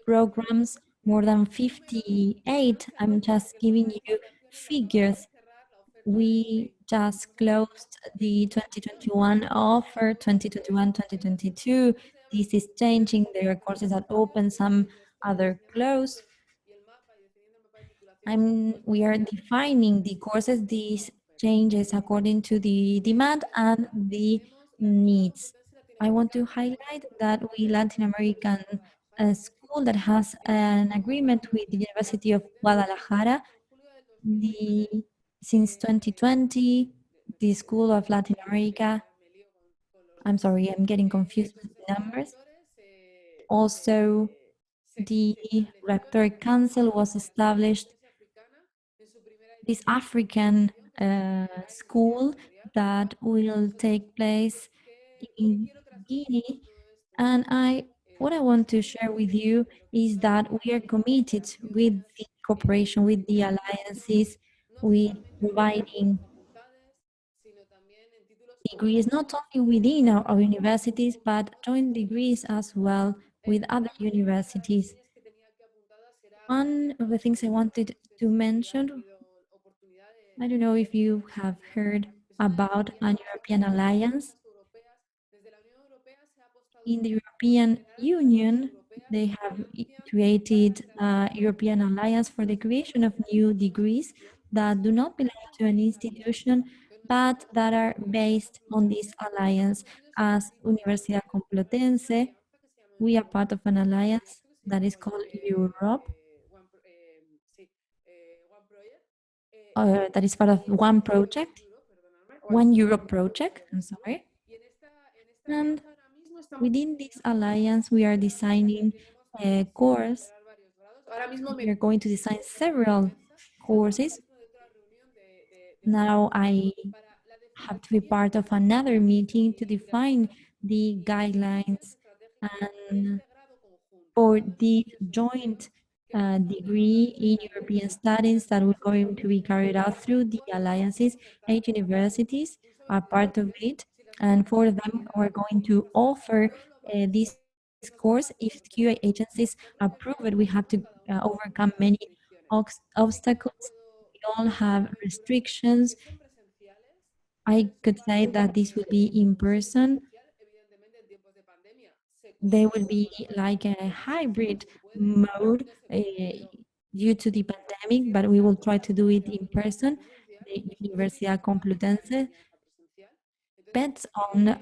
programs, more than 58. I'm just giving you figures. We just closed the 2021 offer, 2021-2022. This is changing. There are courses that open, some other closed. We are defining the courses. These changes according to the demand and the needs. I want to highlight that we Latin American school that has an agreement with the University of Guadalajara. Since 2020, the School of Latin America, I'm sorry, I'm getting confused with the numbers. Also, the Rector Council was established, this African school that will take place in Guinea. And what I want to share with you is that we are committed with the cooperation, with the alliances, with providing degrees, not only within our universities, but joint degrees as well with other universities. One of the things I wanted to mention, I don't know if you have heard about an European alliance. In the European Union, they have created a European alliance for the creation of new degrees that do not belong to an institution, but that are based on this alliance. As Universidad Complutense, we are part of an alliance that is called Europe, that is part of one project, One Europe project, I'm sorry. And within this alliance, we are designing a course. We are going to design several courses. Now I have to be part of another meeting to define the guidelines and for the joint degree in European studies that we're going to be carried out through the alliances. 8 universities are part of it, and for them we're going to offer this course. If QA agencies approve it, we have to overcome many obstacles. We all have restrictions. I could say that this will be in person. There will be like a hybrid mode due to the pandemic, but we will try to do it in person. The Universidad Complutense bets on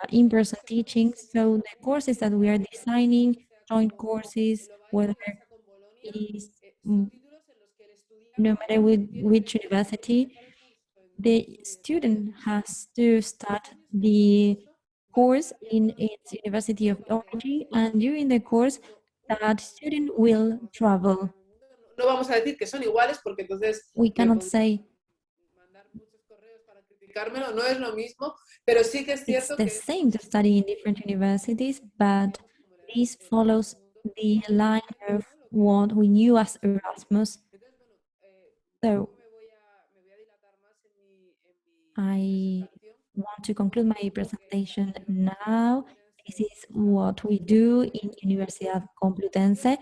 in-person teaching. So the courses that we are designing, joint courses, whether it is no matter which university, the student has to start the course in its university of origin, and during the course, that student will travel. We cannot say it's the same to study in different universities, but this follows the line of what we knew as Erasmus. So I want to conclude my presentation now. This is what we do in Universidad Complutense,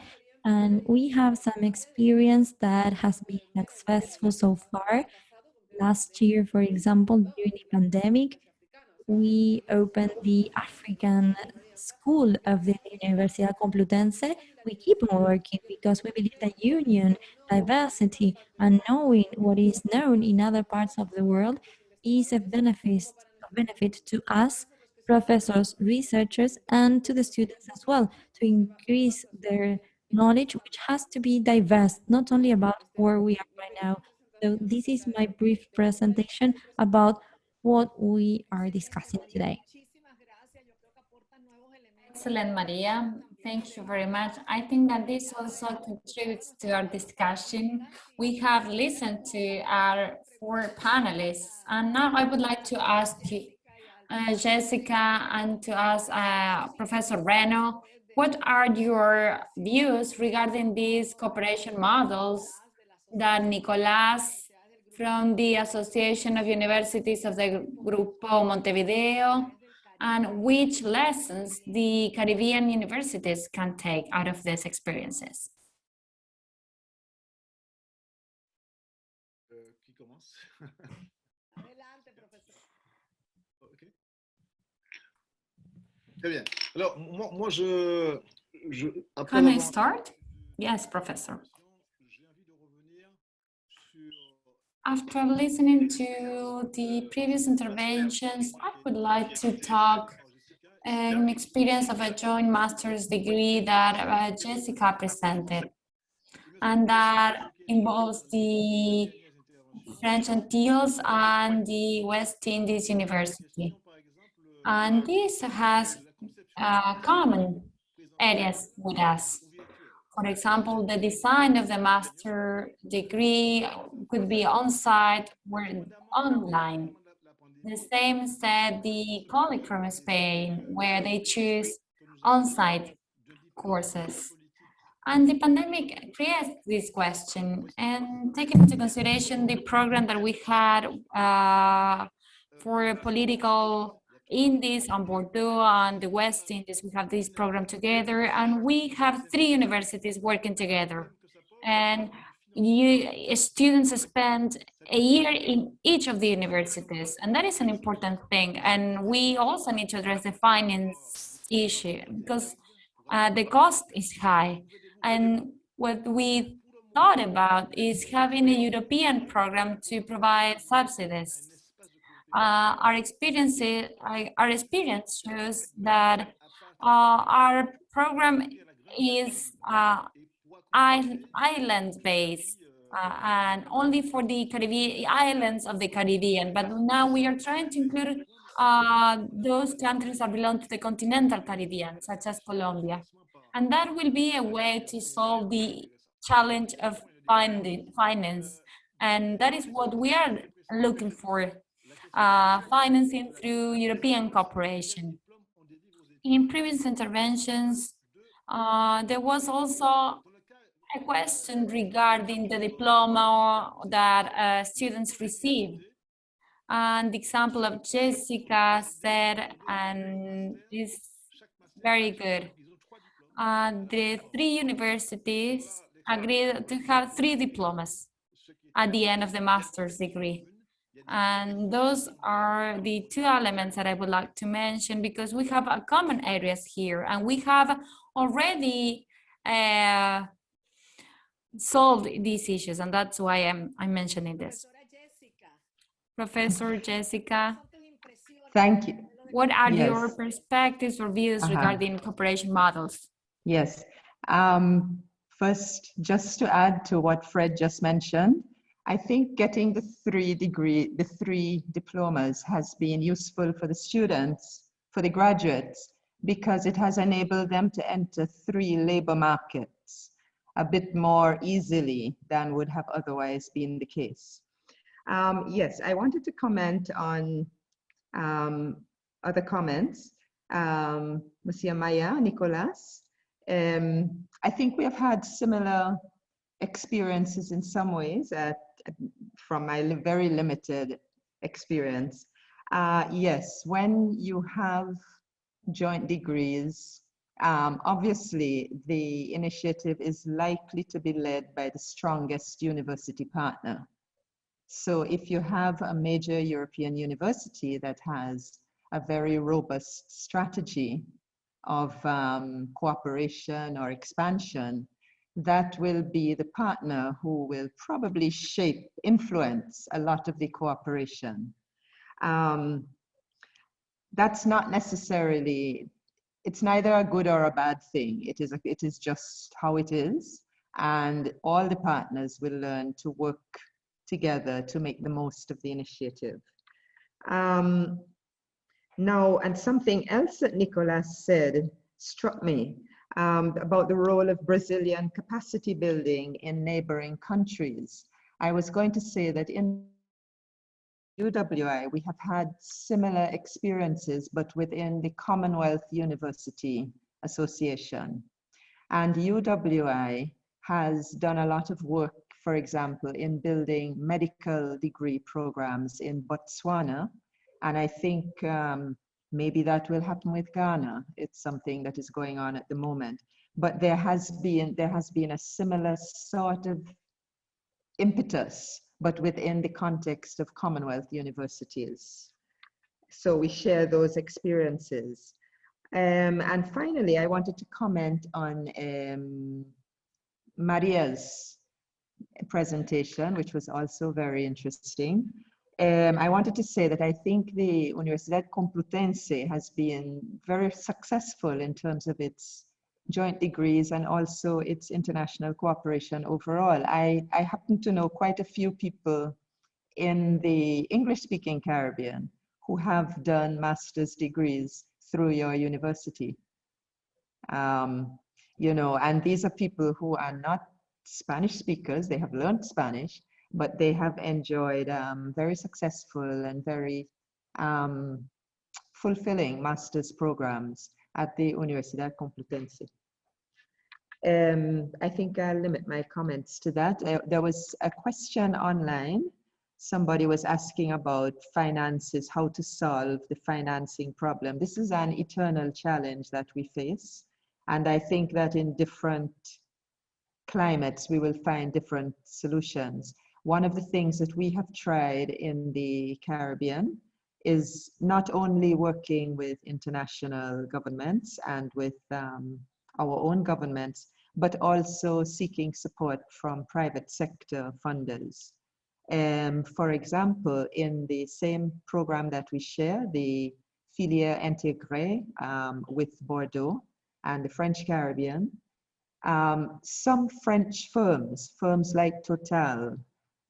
and we have some experience that has been successful so far. Last year, for example, during the pandemic, we opened the African School of the Universidad Complutense. We keep on working because we believe that union, diversity, and knowing what is known in other parts of the world is a benefit to us, professors, researchers, and to the students as well, to increase their knowledge, which has to be diverse, not only about where we are right now. So this is my brief presentation about what we are discussing today. Excellent, Maria. Thank you very much. I think that this also contributes to our discussion. We have listened to our 4 panelists, and now I would like to ask you, Jessica, and to ask Professor Reno, what are your views regarding these cooperation models that Nicolás from the Association of Universities of the Grupo Montevideo, and which lessons the Caribbean universities can take out of these experiences? Can I start? Yes, Professor. After listening to the previous interventions, I would like to talk an experience of a joint master's degree that Jessica presented, and that involves the French Antilles and the West Indies University. And this has common areas with us. For example, the design of the master degree could be on-site or online. The same said the colleague from Spain, where they choose on-site courses. And the pandemic creates this question, and taking into consideration the program that we had for political Indies on Bordeaux and the West Indies, we have this program together, and we have 3 universities working together. And students spend a year in each of the universities, and that is an important thing. And we also need to address the finance issue, because the cost is high. And what we thought about is having a European program to provide subsidies. Our experience shows that our program is island-based and only for the Caribbean islands of the Caribbean. But now we are trying to include those countries that belong to the continental Caribbean, such as Colombia. And that will be a way to solve the challenge of finance. And that is what we are looking for, financing through European cooperation. In previous interventions, there was also a question regarding the diploma that students receive. And the example of Jessica said, and is very good. The 3 universities agreed to have 3 diplomas at the end of the master's degree. And those are the 2 elements that I would like to mention, because we have a common areas here, and we have already solved these issues, and that's why I'm mentioning this. Professor Jessica. Thank you. What are your perspectives or views regarding cooperation models? Yes. First, just to add to what Fred just mentioned, I think getting the 3 diplomas has been useful for the students, for the graduates, because it has enabled them to enter 3 labor markets a bit more easily than would have otherwise been the case. Yes, I wanted to comment on other comments. Monsieur Maya, Nicolas, I think we have had similar experiences in some ways from my very limited experience. Yes, when you have joint degrees, obviously the initiative is likely to be led by the strongest university partner. So if you have a major European university that has a very robust strategy of cooperation or expansion, that will be the partner who will probably influence a lot of the cooperation. That's not necessarily, it's neither a good or a bad thing. It is just how it is. And all the partners will learn to work together to make the most of the initiative. Now, and something else that Nicolas said struck me about the role of Brazilian capacity building in neighboring countries. I was going to say that in UWI, we have had similar experiences, but within the Commonwealth University Association. And UWI has done a lot of work, for example, in building medical degree programs in Botswana. And I think maybe that will happen with Ghana. It's something that is going on at the moment. But there has been a similar sort of impetus, but within the context of Commonwealth universities. So we share those experiences. And finally, I wanted to comment on Maria's presentation, which was also very interesting. I wanted to say that I think the Universidad Complutense has been very successful in terms of its joint degrees and also its international cooperation overall. I happen to know quite a few people in the English-speaking Caribbean who have done master's degrees through your university. You know, and these are people who are not Spanish speakers, they have learned Spanish, but they have enjoyed very successful and very fulfilling master's programs at the Universidad Complutense. I think I'll limit my comments to that. There was a question online. Somebody was asking about finances, how to solve the financing problem. This is an eternal challenge that we face. And I think that in different climates, we will find different solutions. One of the things that we have tried in the Caribbean is not only working with international governments and with our own governments, but also seeking support from private sector funders. For example, in the same program that we share, the Filière Intégrée with Bordeaux and the French Caribbean, some French firms like Total,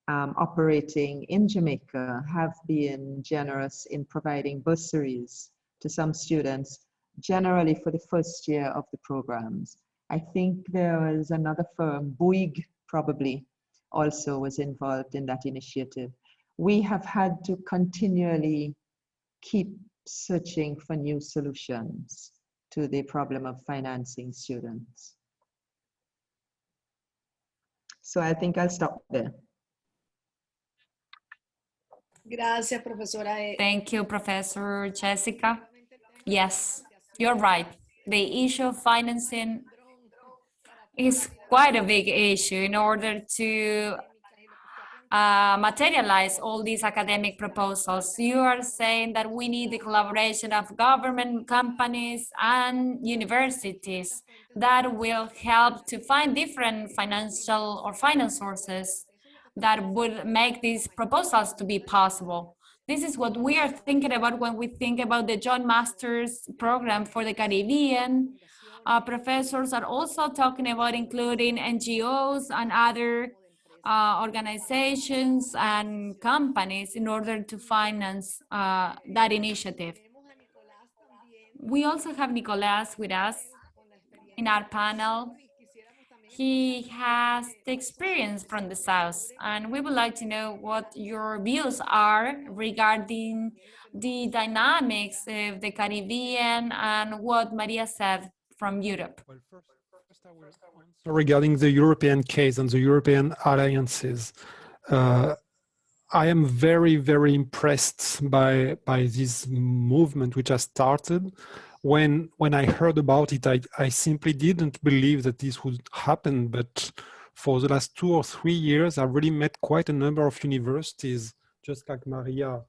operating in Jamaica, have been generous in providing bursaries to some students, generally for the first year of the programs. I think there was another firm, Bouygues probably, also was involved in that initiative. We have had to continually keep searching for new solutions to the problem of financing students. So I think I'll stop there. Gracias, profesora. Thank you, Professor Jessica. Yes, you're right. The issue of financing is quite a big issue in order to materialize all these academic proposals. You are saying that we need the collaboration of government, companies, and universities that will help to find different financial or finance sources that would make these proposals to be possible. This is what we are thinking about when we think about the Joint Master's program for the Caribbean. Professors are also talking about including NGOs and other organizations and companies in order to finance that initiative. We also have Nicolas with us in our panel. He has the experience from the South, and we would like to know what your views are regarding the dynamics of the Caribbean and what Maria said from Europe. Well, first I will answer regarding the European case and the European alliances. I am very, very impressed by this movement which has started. When I heard about it, I simply didn't believe that this would happen. But for the last 2 or 3 years, I've really met quite a number of universities, just like Maria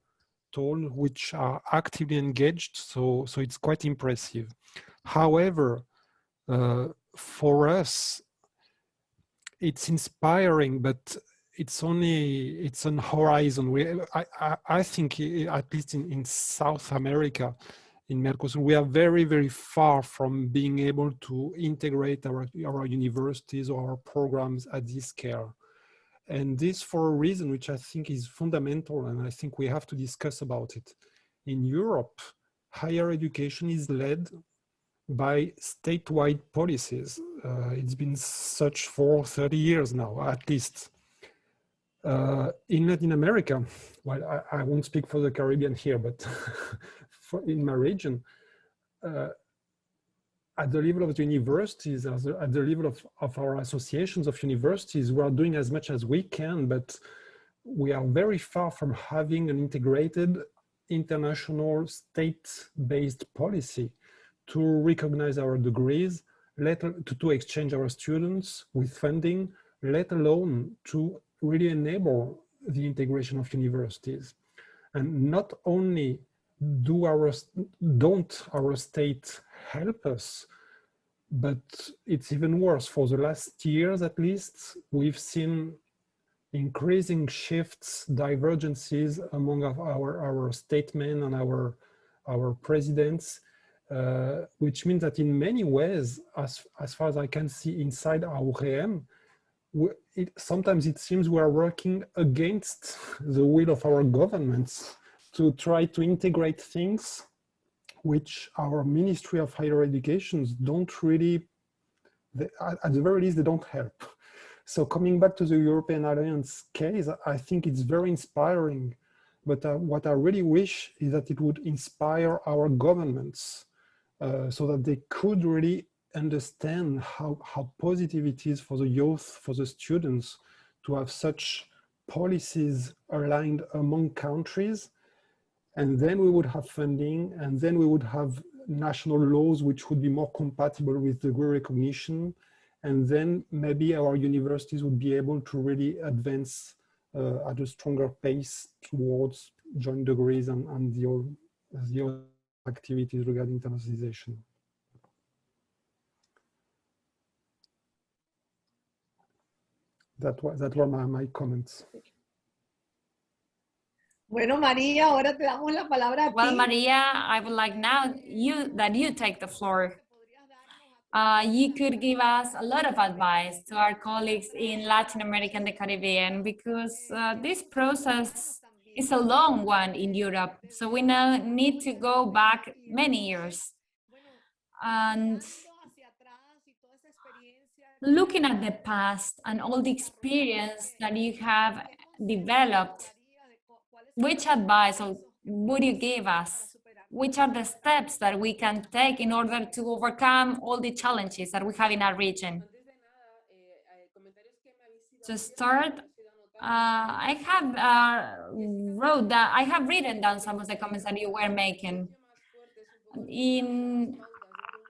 told, which are actively engaged. So it's quite impressive. However, for us, it's inspiring, but it's an horizon. I think, at least in South America, in Mercosur, we are very, very far from being able to integrate our universities or our programs at this scale. And this for a reason which I think is fundamental, and I think we have to discuss about it. In Europe, higher education is led by statewide policies. It's been such for 30 years now, at least. In Latin America, well, I won't speak for the Caribbean here, but in my region, at the level of the universities, at the level of our associations of universities, we are doing as much as we can, but we are very far from having an integrated international state-based policy to recognize our degrees, to exchange our students with funding, let alone to really enable the integration of universities. And not only don't our state help us, but it's even worse. For the last years, at least, we've seen increasing shifts, divergences among our statesmen and our presidents, which means that in many ways, as far as I can see inside AUGM, sometimes it seems we are working against the will of our governments to try to integrate things which our Ministry of Higher Education don't really, at the very least, they don't help. So coming back to the European Alliance case, I think it's very inspiring, but what I really wish is that it would inspire our governments so that they could really understand how positive it is for the youth, for the students, to have such policies aligned among countries. And then we would have funding, and then we would have national laws which would be more compatible with degree recognition. And then maybe our universities would be able to really advance at a stronger pace towards joint degrees and the other activities regarding internationalization. That were my comments. Bueno, María, ahora te damos la palabra a ti. Well, Maria, I would like now that you take the floor. You could give us a lot of advice to our colleagues in Latin America and the Caribbean, because this process is a long one in Europe. So we now need to go back many years. And looking at the past and all the experience that you have developed, which advice would you give us? Which are the steps that we can take in order to overcome all the challenges that we have in our region? To start, I have written down some of the comments that you were making.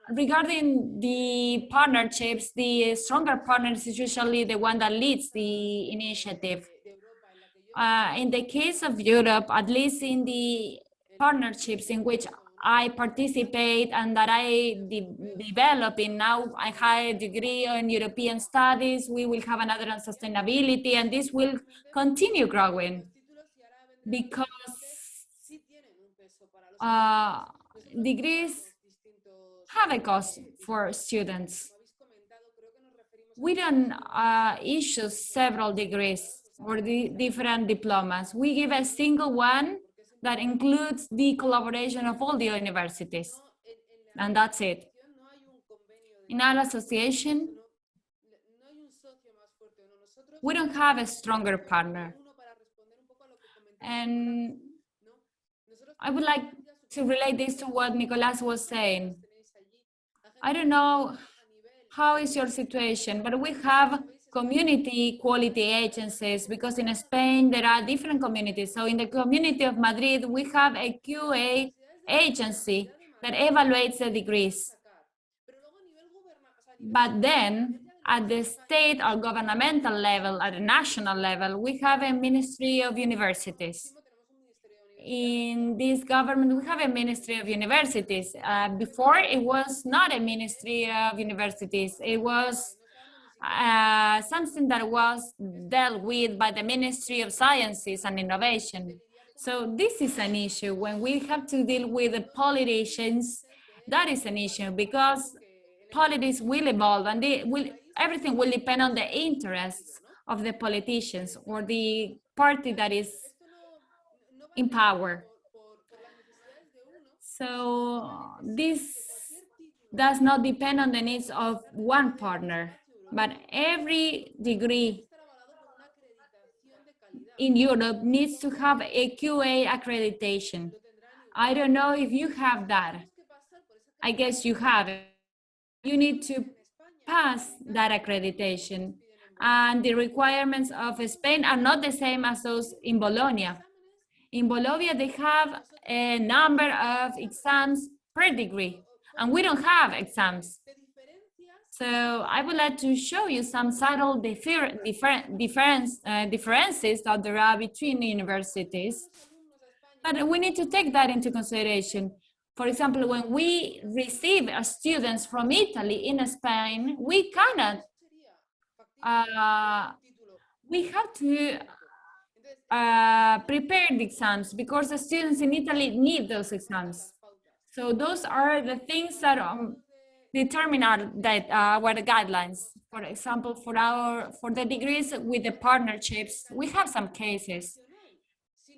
regarding the partnerships, the stronger partner is usually the one that leads the initiative. In the case of Europe, at least in the partnerships in which I participate and that I develop in now, I have a degree in European studies, we will have another on sustainability, and this will continue growing because degrees have a cost for students. We don't issue several degrees or the different diplomas. We give a single one that includes the collaboration of all the universities, and that's it. In our association, we don't have a stronger partner. And I would like to relate this to what Nicolas was saying. I don't know how is your situation, but we have community quality agencies because in Spain there are different communities. So in the community of Madrid, we have a QA agency that evaluates the degrees. But then at the state or governmental level, at the national level, we have a Ministry of Universities. In this government, we have a Ministry of Universities. Before, it was not a Ministry of Universities. It was something that was dealt with by the Ministry of Sciences and Innovation. So this is an issue. When we have to deal with the politicians, that is an issue because politics will evolve and everything will depend on the interests of the politicians or the party that is in power. So this does not depend on the needs of one partner, but every degree in Europe needs to have a QA accreditation. I don't know if you have that. I guess you have it. You need to pass that accreditation. And the requirements of Spain are not the same as those in Bologna. In Bologna, they have a number of exams per degree, and we don't have exams. So I would like to show you some subtle differences that there are between universities. But we need to take that into consideration. For example, when we receive students from Italy in Spain, we cannot, we have to prepare the exams because the students in Italy need those exams. So those are the things that determine our guidelines. For example, for the degrees with the partnerships, we have some cases.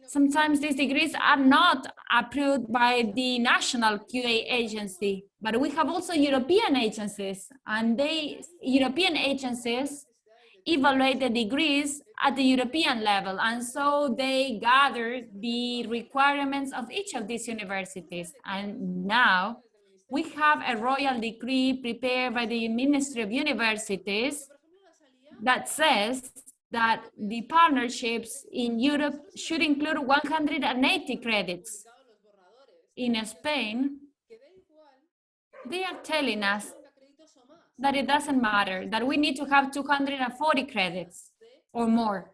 Sometimes these degrees are not approved by the national QA agency, but we have also European agencies, and European agencies evaluate the degrees at the European level, and so they gather the requirements of each of these universities. And now we have a royal decree prepared by the Ministry of Universities that says that the partnerships in Europe should include 180 credits. In Spain, they are telling us that it doesn't matter, that we need to have 240 credits or more.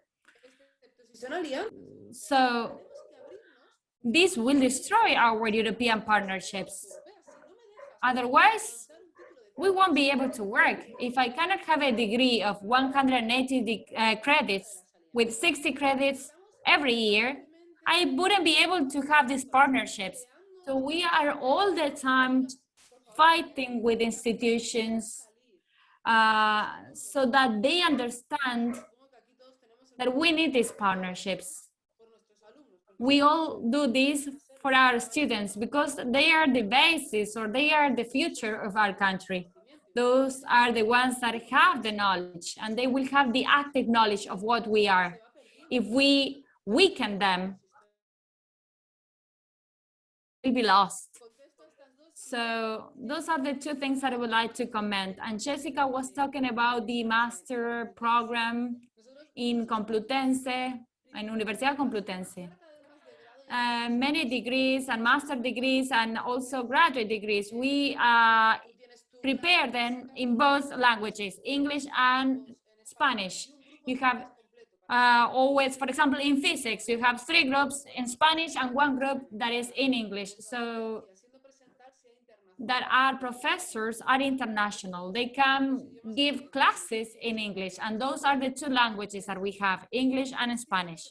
So this will destroy our European partnerships. Otherwise, we won't be able to work. If I cannot have a degree of 180 credits with 60 credits every year, I wouldn't be able to have these partnerships. So we are all the time fighting with institutions so that they understand that we need these partnerships. We all do this for our students because they are the basis or they are the future of our country. Those are the ones that have the knowledge and they will have the active knowledge of what we are. If we weaken them, we'll be lost. So those are the two things that I would like to comment. And Jessica was talking about the master program in Complutense, in Universidad Complutense. Many degrees and master degrees and also graduate degrees. We prepare them in both languages, English and Spanish. You have always, for example, in physics, you have 3 groups in Spanish and 1 group that is in English. So that our professors are international. They can give classes in English, and those are the 2 languages that we have, English and Spanish.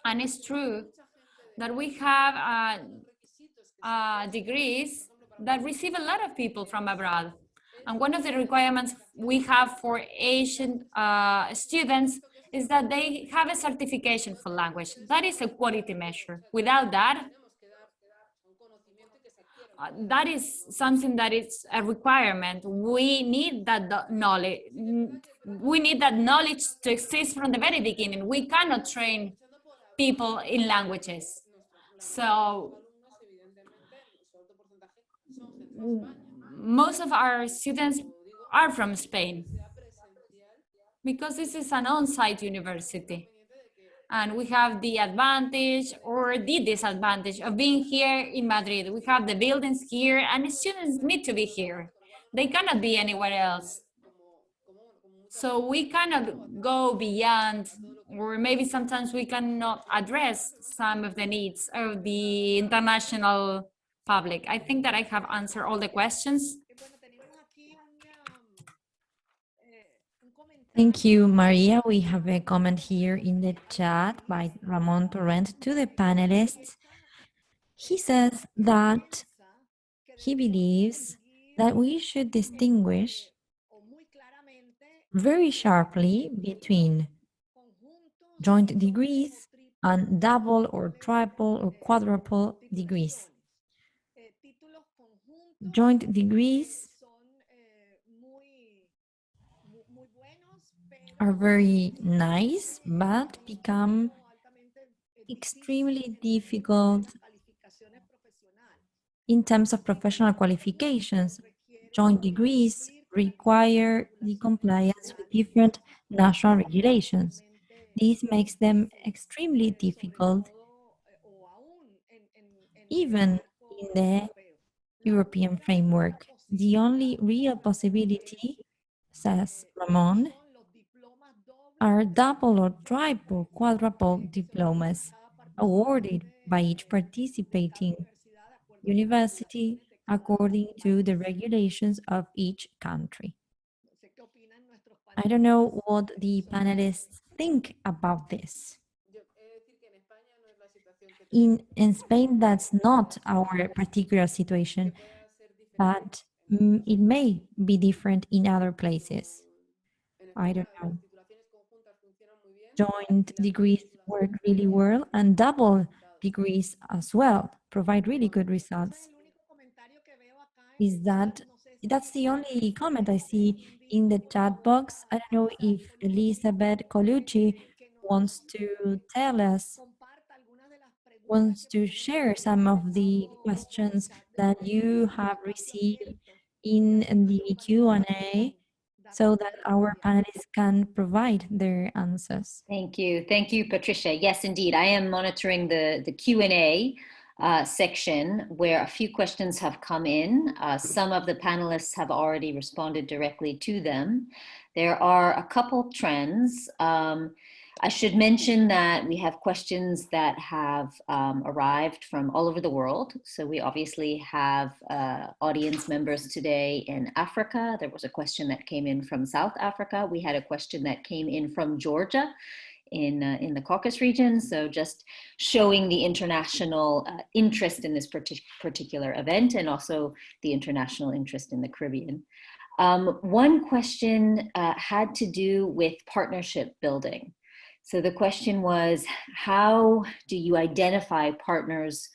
And it's true that we have degrees that receive a lot of people from abroad. And one of the requirements we have for Asian students is that they have a certification for language. That is a quality measure. Without that, that is something that is a requirement. We need that knowledge. We need that knowledge to exist from the very beginning. We cannot train people in languages. So most of our students are from Spain because this is an on-site university. And we have the advantage or the disadvantage of being here in Madrid. We have the buildings here and the students need to be here. They cannot be anywhere else. So we cannot go beyond, or maybe sometimes we cannot address some of the needs of the international public. I think that I have answered all the questions. Thank you, Maria. We have a comment here in the chat by Ramon Torrent to the panelists. He says that he believes that we should distinguish very sharply between joint degrees and double or triple or quadruple degrees. Joint degrees are very nice, but become extremely difficult in terms of professional qualifications. Joint degrees require the compliance with different national regulations. This makes them extremely difficult, even in the European framework. The only real possibility, says Ramon, are double or triple, quadruple diplomas awarded by each participating university according to the regulations of each country. I don't know what the panelists think about this. In Spain, that's not our particular situation, but it may be different in other places. I don't know. Joint degrees work really well, and double degrees as well provide really good results. That's the only comment I see in the chat box. I don't know if Elizabeth Colucci wants to tell us, wants to share some of the questions that you have received in the Q&A, so that our panelists can provide their answers. Thank you, Patricia. Yes, indeed, I am monitoring the Q&A section where a few questions have come in. Some of the panelists have already responded directly to them. There are a couple trends. I should mention that we have questions that have arrived from all over the world. So we obviously have audience members today in Africa. There was a question that came in from South Africa. We had a question that came in from Georgia in the Caucasus region. So just showing the international interest in this particular event, and also the international interest in the Caribbean. One question had to do with partnership building. So the question was, how do you identify partners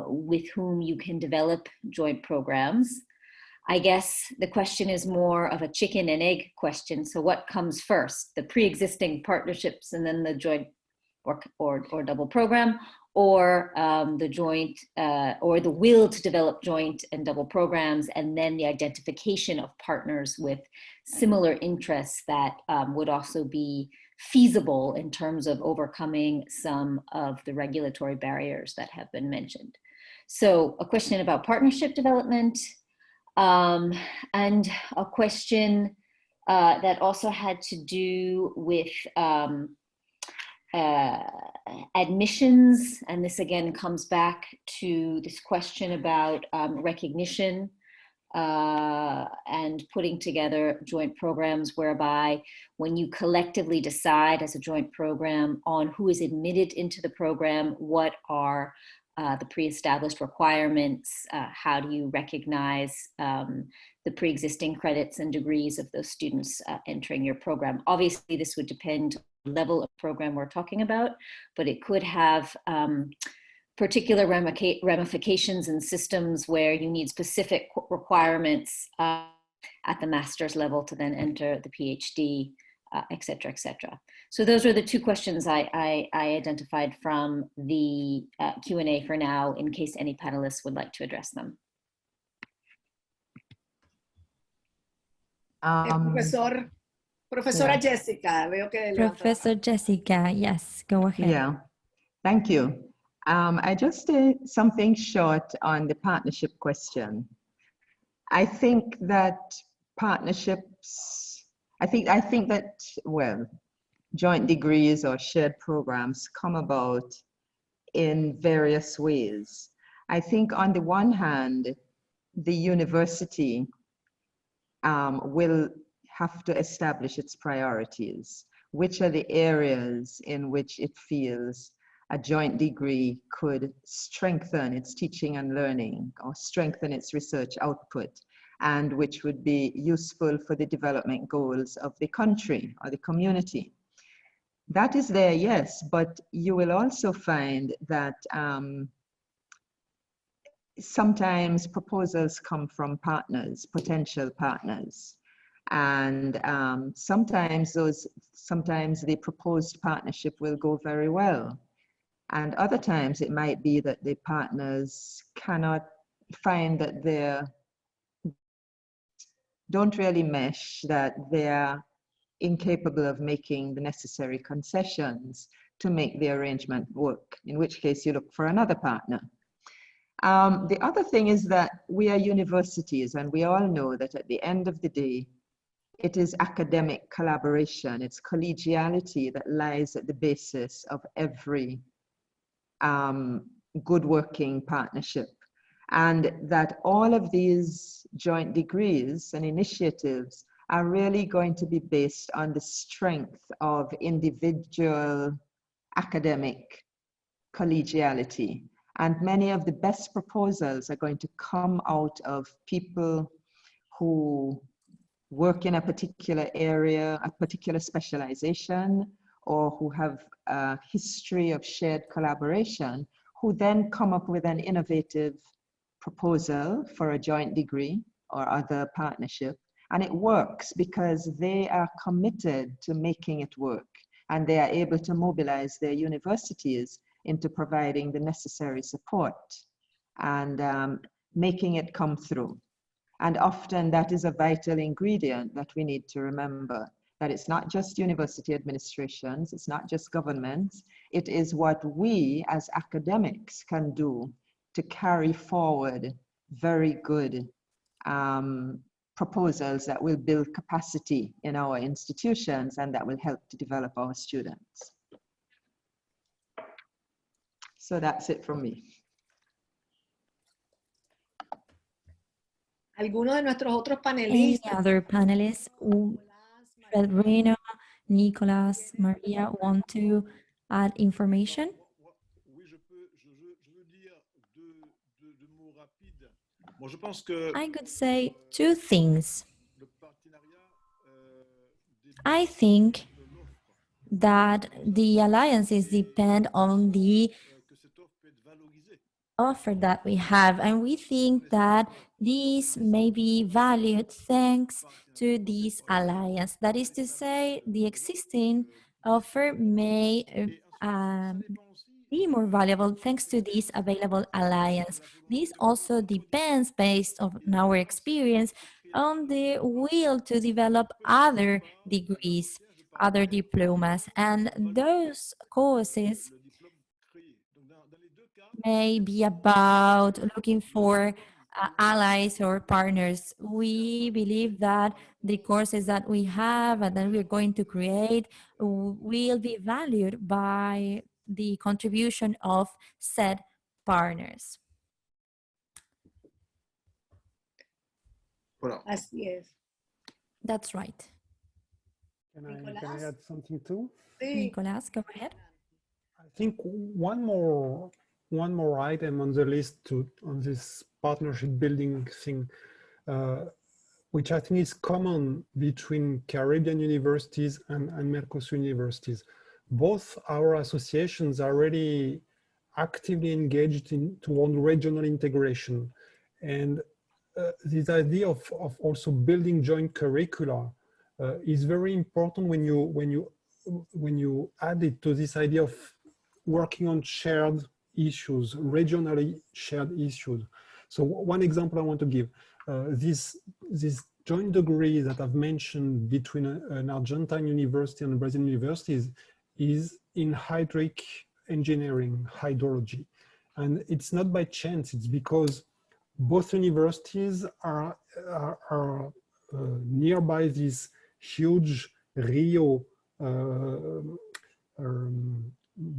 with whom you can develop joint programs? I guess the question is more of a chicken and egg question. So what comes first, the pre-existing partnerships and then the joint or double program, or the joint or the will to develop joint and double programs, and then the identification of partners with similar interests that would also be feasible in terms of overcoming some of the regulatory barriers that have been mentioned. So a question about partnership development, And a question that also had to do with admissions, and this again comes back to this question about recognition and putting together joint programs whereby when you collectively decide as a joint program on who is admitted into the program, what are the pre-established requirements, how do you recognize the pre-existing credits and degrees of those students entering your program. Obviously, this would depend on the level of program we're talking about, but it could have particular ramifications and systems where you need specific requirements at the master's level to then enter the PhD, et cetera, et cetera. So those are the two questions I identified from the Q&A for now, in case any panelists would like to address them. Profesora Jessica, veo que Professor Jessica, yes, go ahead. Yeah, thank you. I just did something short on the partnership question. I think that partnerships, I think that, well, joint degrees or shared programs come about in various ways. I think on the one hand, the university will have to establish its priorities. Which are the areas in which it feels a joint degree could strengthen its teaching and learning or strengthen its research output, and which would be useful for the development goals of the country or the community. That is there, yes, but you will also find that sometimes proposals come from partners, potential partners. And sometimes the proposed partnership will go very well. And other times it might be that the partners cannot find that they don't really mesh, that they're incapable of making the necessary concessions to make the arrangement work, in which case you look for another partner. The other thing is that we are universities, and we all know that at the end of the day, it is academic collaboration, it's collegiality that lies at the basis of every good working partnership. And that all of these joint degrees and initiatives are really going to be based on the strength of individual academic collegiality. And many of the best proposals are going to come out of people who work in a particular area, a particular specialization, or who have a history of shared collaboration, who then come up with an innovative proposal for a joint degree or other partnership. And it works because they are committed to making it work, and they are able to mobilize their universities into providing the necessary support and making it come through. And often that is a vital ingredient that we need to remember, that it's not just university administrations, it's not just governments, it is what we as academics can do to carry forward very good proposals that will build capacity in our institutions and that will help to develop our students. So that's it from me. ¿Alguno de nuestros otros Any panelistas? other panelists, Fredrina, Nicolas, Maria, want to add information? I could say two things. I think that the alliances depend on the offer that we have, and we think that these may be valued thanks to this alliance. That is to say, the existing offer may be more valuable thanks to this available alliance. This also depends, based on our experience, on the will to develop other degrees, other diplomas, and those courses may be about looking for allies or partners. We believe that the courses that we have and that we're going to create will be valued by the contribution of said partners. Así es. That's right. Can I add something too? Nicolas, go ahead. I think one more item on the list on this partnership building thing, which I think is common between Caribbean universities and Mercosur universities. Both our associations are already actively engaged toward regional integration. And this idea of also building joint curricula is very important when you add it to this idea of working on shared issues, regionally shared issues. So one example I want to give, this joint degree that I've mentioned between an Argentine university and a Brazilian university is in hydric engineering, hydrology. And it's not by chance, it's because both universities are nearby this huge Rio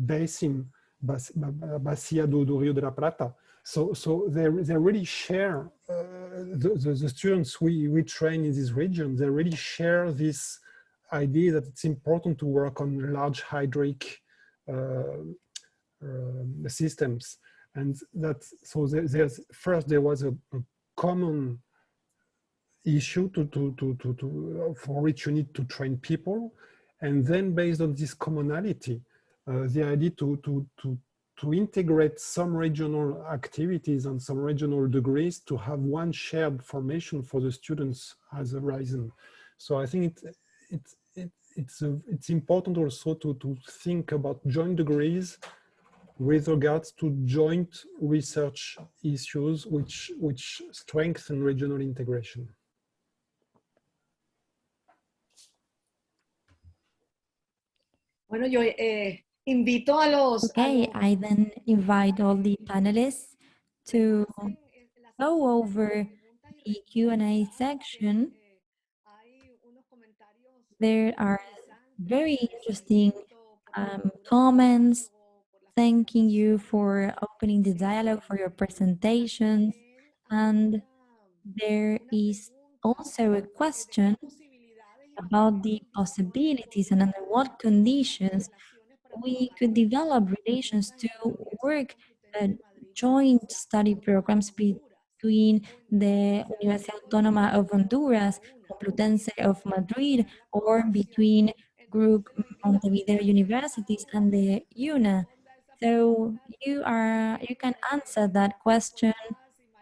basin, Bacia do Rio de la Plata. So they really share, the students we train in this region, they really share this idea that it's important to work on large hydric systems. And that's, so first there was a common issue for which you need to train people. And then based on this commonality, the idea to integrate some regional activities and some regional degrees to have one shared formation for the students has arisen. So I think it's important also to think about joint degrees with regards to joint research issues which strengthen regional integration. Bueno, yo invito a los... Okay, I then invite all the panelists to go over the Q&A section. There are very interesting comments thanking you for opening the dialogue, for your presentations. And there is also a question about the possibilities and under what conditions we could develop relations to work joint study programs between the Universidad Autónoma of Honduras, Complutense of Madrid, or between Group Montevideo Universities and the UNA. So you can answer that question,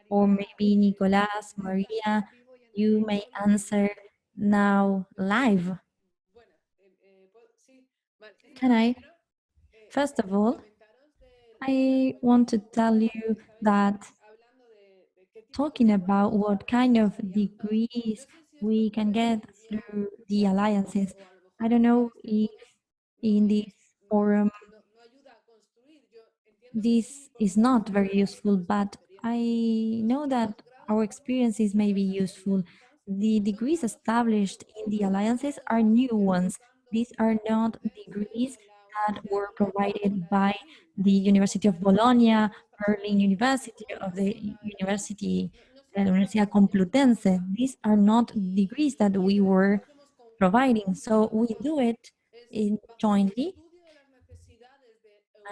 or maybe Nicolas, Maria, you may answer now live. Can I? First of all, I want to tell you that talking about what kind of degrees we can get through the alliances, I don't know if in this forum this is not very useful, but I know that our experiences may be useful. The degrees established in the alliances are new ones. These are not degrees that were provided by the University of Bologna, Berlin University, of the Universidad Complutense. These are not degrees that we were providing. So we do it jointly.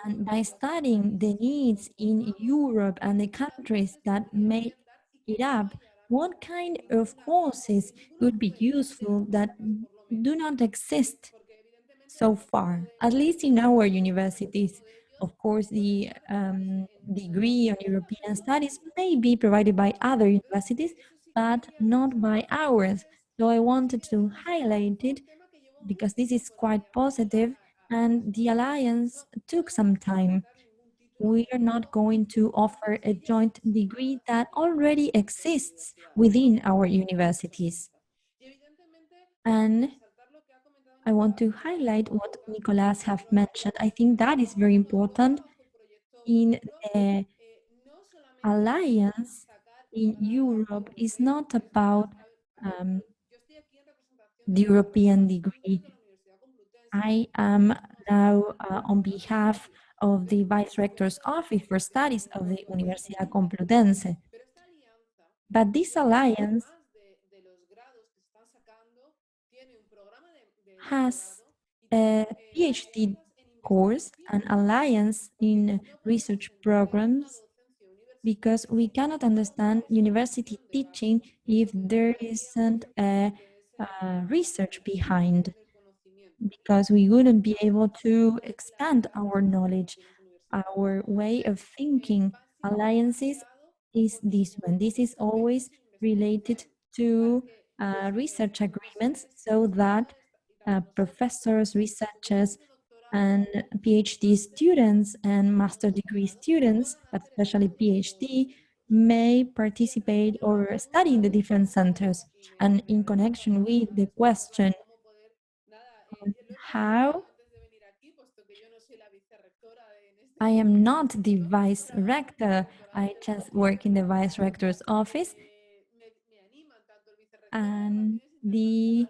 And by studying the needs in Europe and the countries that make it up, what kind of courses would be useful that do not exist so far, at least in our universities? Of course, the degree on European studies may be provided by other universities, but not by ours. So I wanted to highlight it because this is quite positive, and the alliance took some time. We are not going to offer a joint degree that already exists within our universities. And I want to highlight what Nicolas have mentioned. I think that is very important. In the alliance, in Europe is not about the European degree. I am now on behalf of the Vice Rector's Office for Studies of the Universidad Complutense. But this alliance has a PhD course, an alliance in research programs, because we cannot understand university teaching if there isn't a research behind, because we wouldn't be able to expand our knowledge, our way of thinking. Alliances is this one. This is always related to research agreements, so that professors, researchers, and PhD students and master degree students, but especially PhD, may participate or study in the different centers. And in connection with the question how, I am not the vice rector, I just work in the vice rector's office, and the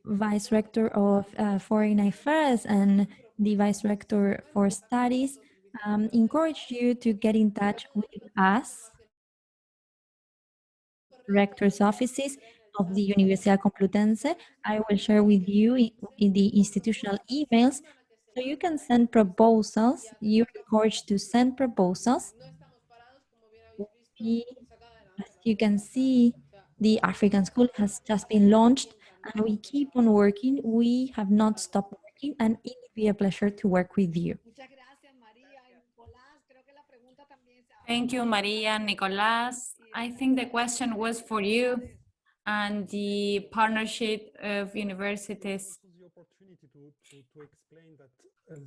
vice rector of foreign affairs and the vice rector for studies encourage you to get in touch with us, rector's offices of the Universidad Complutense. I will share with you in the institutional emails, so you can send proposals. You're encouraged to send proposals. As you can see, the African School has just been launched, and we keep on working. We have not stopped working, and it will be a pleasure to work with you. Thank you, Maria and Nicolas. I think the question was for you and the partnership of universities. The opportunity to explain that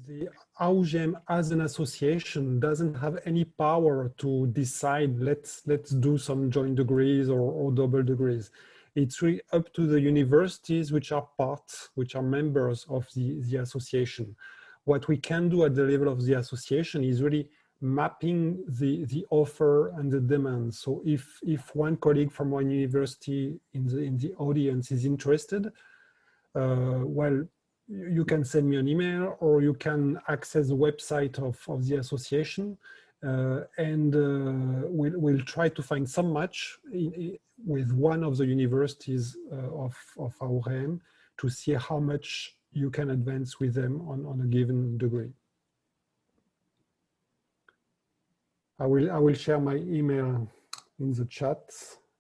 the AUGEM as an association doesn't have any power to decide let's do some joint degrees or double degrees. It's really up to the universities which are members of the association. What we can do at the level of the association is really mapping the offer and the demand. So if one colleague from one university in the audience is interested, well, you can send me an email, or you can access the website of the association, and we'll try to find some match with one of the universities of AUGEM to see how much you can advance with them on a given degree. I will share my email in the chat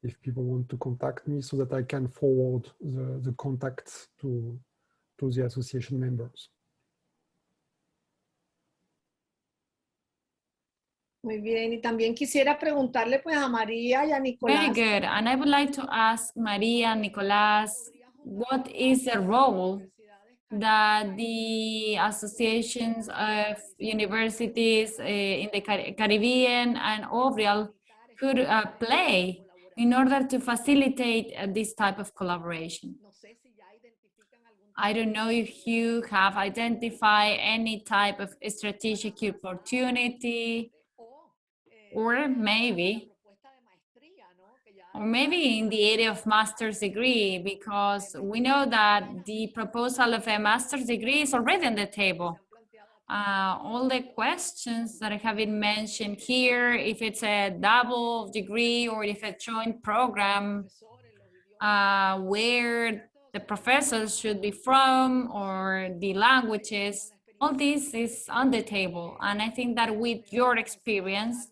if people want to contact me, so that I can forward the contacts to the association members. Muy bien, y también quisiera preguntarle pues a María y a Nicolás. Very good, and I would like to ask Maria and Nicolas, what is the role that the associations of universities in the Caribbean and overall could play in order to facilitate this type of collaboration? I don't know if you have identified any type of strategic opportunity, or maybe in the area of master's degree, because we know that the proposal of a master's degree is already on the table. All the questions that have been mentioned here, if it's a double degree or if a joint program, where the professors should be from, or the languages, all this is on the table. And I think that with your experience,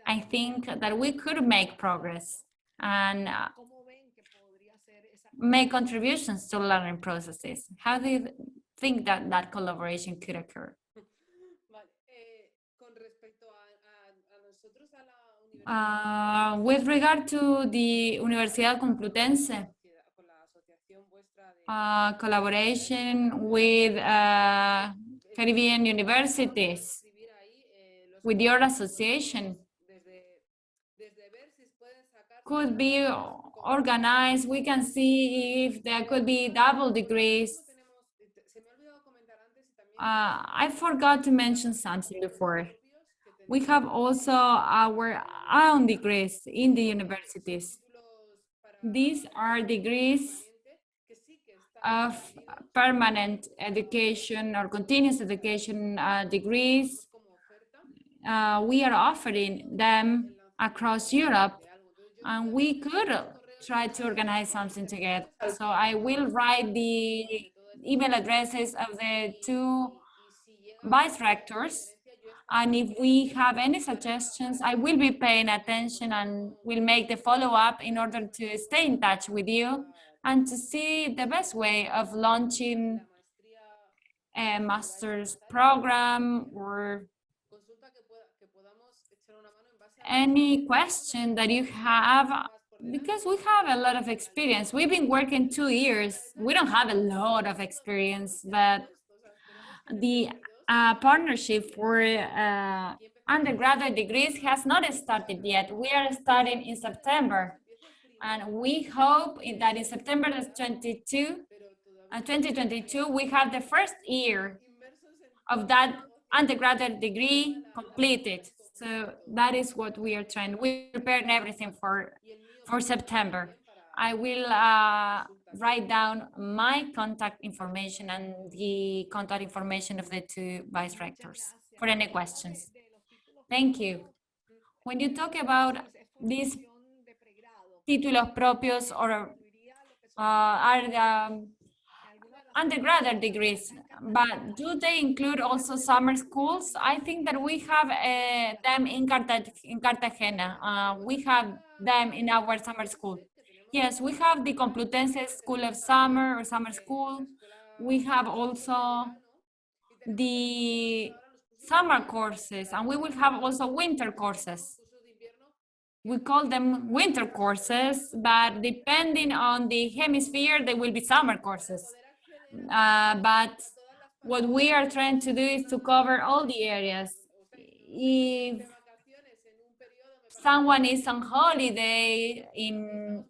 I think that we could make progress and make contributions to learning processes. How do you think that that collaboration could occur? With regard to the Universidad Complutense, collaboration with Caribbean universities, with your association, could be organized. We can see if there could be double degrees. I forgot to mention something before. We have also our own degrees in the universities. These are degrees of permanent education or continuous education degrees. We are offering them across Europe, and we could try to organize something together. So I will write the email addresses of the two vice rectors, and if we have any suggestions, I will be paying attention and will make the follow-up in order to stay in touch with you and to see the best way of launching a master's program or any question that you have, because we have a lot of experience. We've been working 2 years. We don't have a lot of experience, but the partnership for undergraduate degrees has not started yet. We are starting in September, and we hope that in September 2022, we have the first year of that undergraduate degree completed. So that is what we are trying. We prepared everything for September. I will write down my contact information and the contact information of the two vice rectors for any questions. Thank you. When you talk about these títulos propios or undergraduate degrees, but do they include also summer schools? I think that we have them in Cartagena. We have them in our summer school. Yes, we have the Complutense School of Summer or Summer School. We have also the summer courses, and we will have also winter courses. We call them winter courses, but depending on the hemisphere, they will be summer courses. But what we are trying to do is to cover all the areas. If someone is on holiday in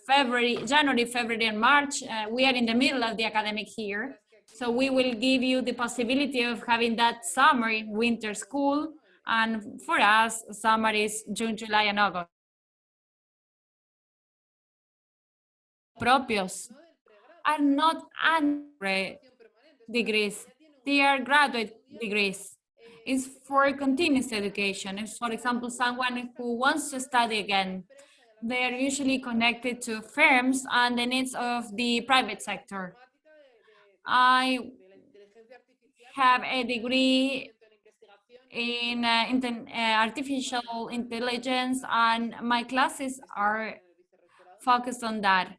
January, February, and March, we are in the middle of the academic year. So we will give you the possibility of having that summer in winter school. And for us, summer is June, July, and August. Propios are not undergraduate degrees, they are graduate degrees. It's for continuous education. It's, for example, someone who wants to study again. They are usually connected to firms and the needs of the private sector. I have a degree in artificial intelligence, and my classes are focused on that.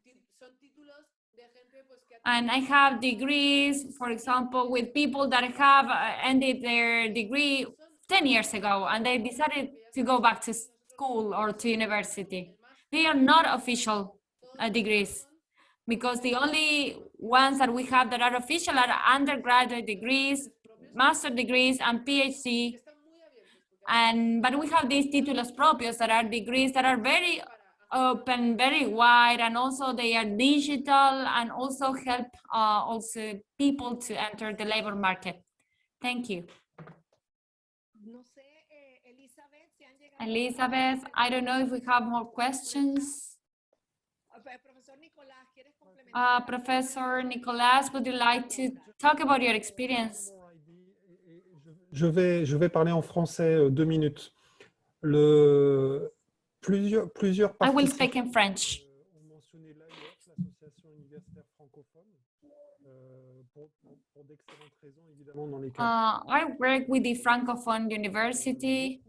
And I have degrees, for example, with people that have ended their degree 10 years ago, and they decided to go back to school or to university. They are not official degrees, because the only ones that we have that are official are undergraduate degrees, master degrees, and PhD. But we have these títulos propios that are degrees that are very open, very wide, and also they are digital and also help also people to enter the labor market. Thank you. Elizabeth, I don't know if we have more questions. Professor Nicolas, would you like to talk about your experience? Je vais parler en français 2 minutes. Plusieurs I will speak in French. ont mentionné l'association universitaire francophone pour d'excellentes raisons, évidemment, dans les cas. I work with the Francophone University,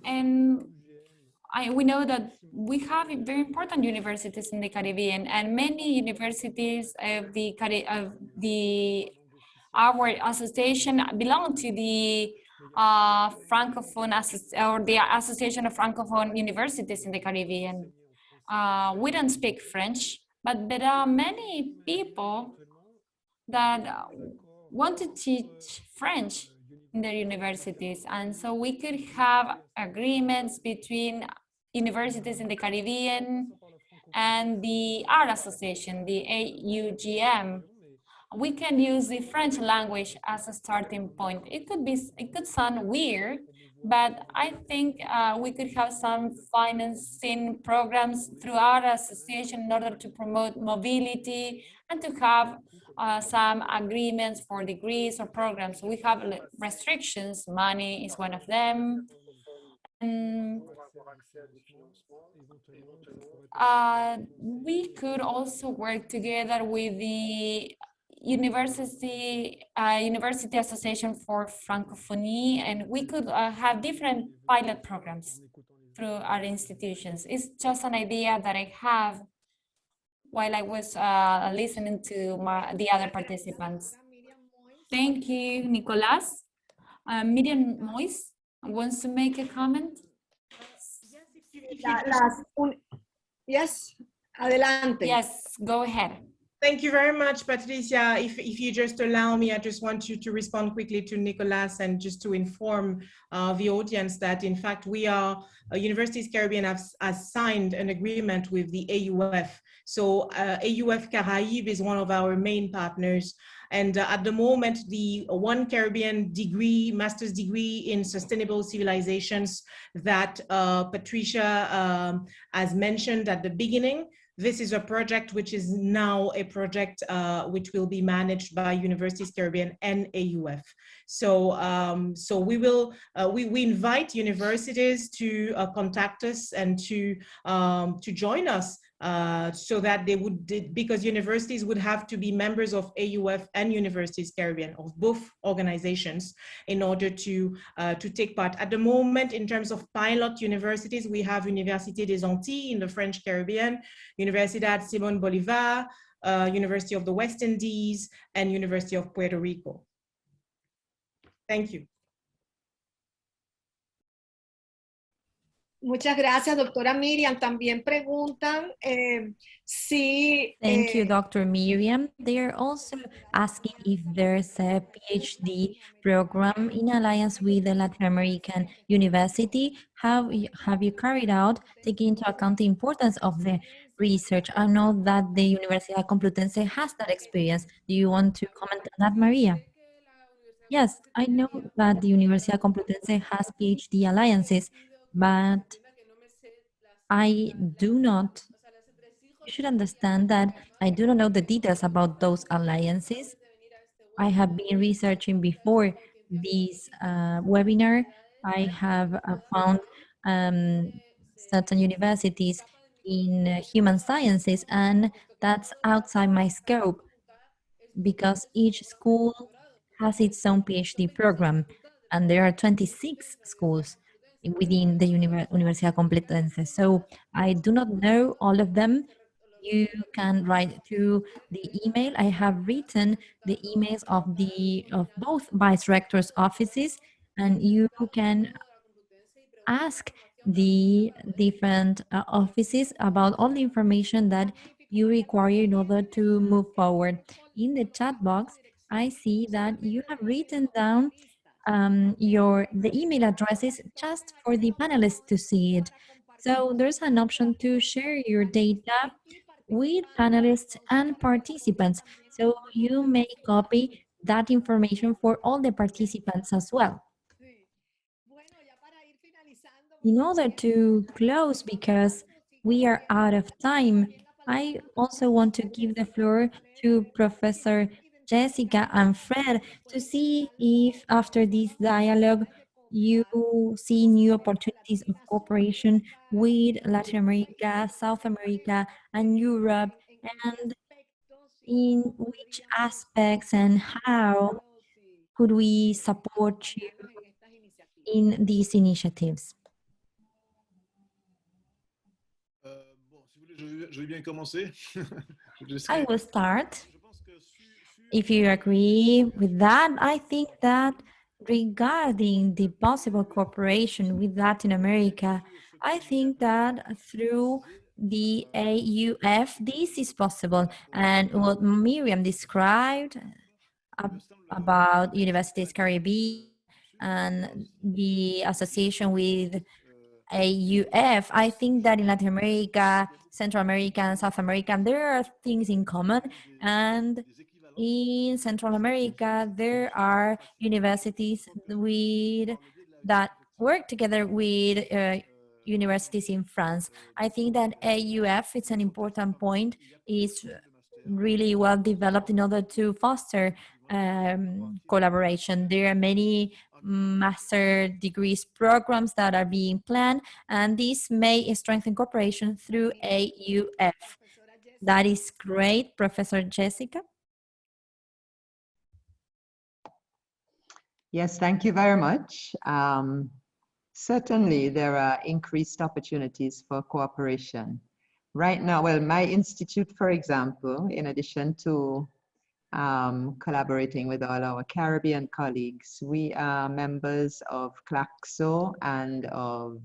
and we know that we have very important universities in the Caribbean, and many universities of our association belong to the Francophone or the Association of Francophone Universities in the Caribbean. We don't speak French, but there are many people that want to teach French in their universities, and so we could have agreements between universities in the Caribbean and the Art Association, the AUGM. We can use the French language as a starting point. It could sound weird, but I think we could have some financing programs through our association in order to promote mobility and to have some agreements for degrees or programs. We have restrictions, money is one of them. And we could also work together with the University Association for Francophonie, and we could have different pilot programs through our institutions. It's just an idea that I have while I was listening to the other participants. Thank you, Nicolas. Miriam Mois wants to make a comment. Yes, adelante. Yes, go ahead. Thank you very much, Patricia. If you just allow me, I just want you to respond quickly to Nicolas and just to inform the audience that in fact we are, Universities Caribbean has signed an agreement with the AUF. So AUF Caraïbes is one of our main partners. And at the moment, the One Caribbean degree, master's degree in sustainable civilizations that Patricia has mentioned at the beginning, this is a project which is now a project which will be managed by Universities Caribbean and AUF. So, we invite universities to contact us and to join us so that they would, because universities would have to be members of AUF and Universities Caribbean, of both organizations, in order to take part. At the moment, in terms of pilot universities, we have Université des Antilles in the French Caribbean, Universidad Simón Bolívar, University of the West Indies, and University of Puerto Rico. Thank you. Muchas gracias, doctora Miriam. También preguntan si... Thank you, Dr. Miriam. They're also asking if there's a PhD program in alliance with the Latin American University. Have you carried out, taking into account the importance of the research? I know that the Universidad Complutense has that experience. Do you want to comment on that, Maria? Yes, I know that the Universidad Complutense has PhD alliances, but I do not, you should understand that I do not know the details about those alliances. I have been researching before this webinar. I have found certain universities in human sciences, and that's outside my scope because each school has its own PhD program, and there are 26 schools within the Universidad Complutense. So I do not know all of them. You can write to the email. I have written the emails of both vice rectors' offices, and you can ask the different offices about all the information that you require in order to move forward. In the chat box, I see that you have written down the email addresses just for the panelists to see it. So there's an option to share your data with panelists and participants. So you may copy that information for all the participants as well. In order to close, because we are out of time, I also want to give the floor to Professor Jessica and Fred to see if after this dialogue you see new opportunities of cooperation with Latin America, South America, and Europe, and in which aspects and how could we support you in these initiatives. I will start. If you agree with that, I think that regarding the possible cooperation with Latin America, I think that through the AUF, this is possible. And what Miriam described about Universities Caribbean and the association with AUF, I think that in Latin America, Central America, and South America, there are things in common. And in Central America, there are universities that work together with universities in France. I think that AUF, it's an important point, is really well developed in order to foster collaboration. There are many master degrees programs that are being planned, and this may strengthen cooperation through AUF. That is great, Professor Jessica. Yes, thank you very much. Certainly, there are increased opportunities for cooperation. Right now, well, my institute, for example, in addition to collaborating with all our Caribbean colleagues, we are members of CLACSO and of,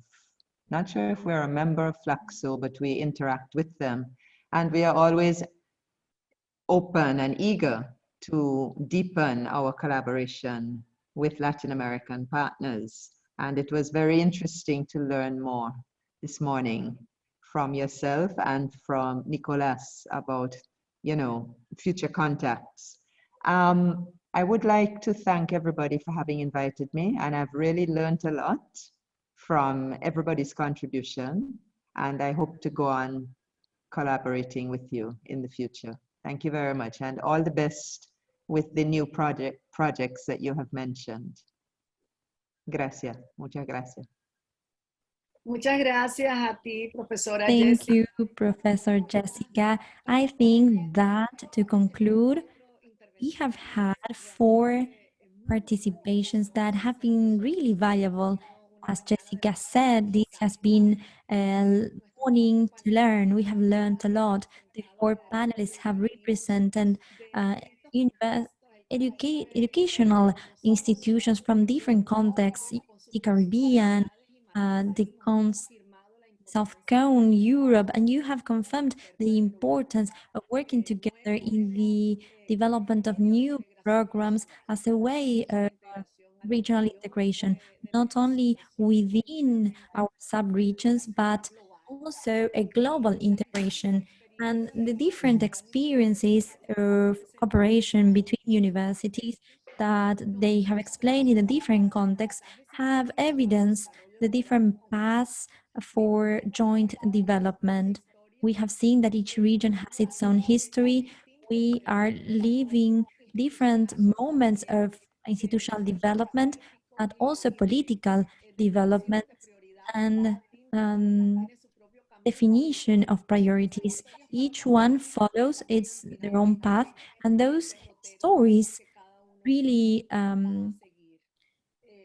not sure if we're a member of FLACSO, but we interact with them. And we are always open and eager to deepen our collaboration with Latin American partners. And it was very interesting to learn more this morning from yourself and from Nicolas about, you know, future contacts. I would like to thank everybody for having invited me, and I've really learned a lot from everybody's contribution, and I hope to go on collaborating with you in the future. Thank you very much, and all the best with the new projects that you have mentioned. Gracias, muchas gracias. Muchas gracias a ti, profesora Thank Jessica. you, Professor Jessica. I think that to conclude, we have had 4 participations that have been really valuable. As Jessica said, this has been a morning to learn. We have learned a lot. The 4 panelists have represented educational institutions from different contexts, the Caribbean, the South Cone, Europe, and you have confirmed the importance of working together in the development of new programs as a way of regional integration, not only within our sub-regions, but also a global integration. And the different experiences of cooperation between universities that they have explained in a different context have evidence the different paths for joint development. We have seen that each region has its own history. We are living different moments of institutional development, but also political development and definition of priorities. Each one follows their own path, and those stories really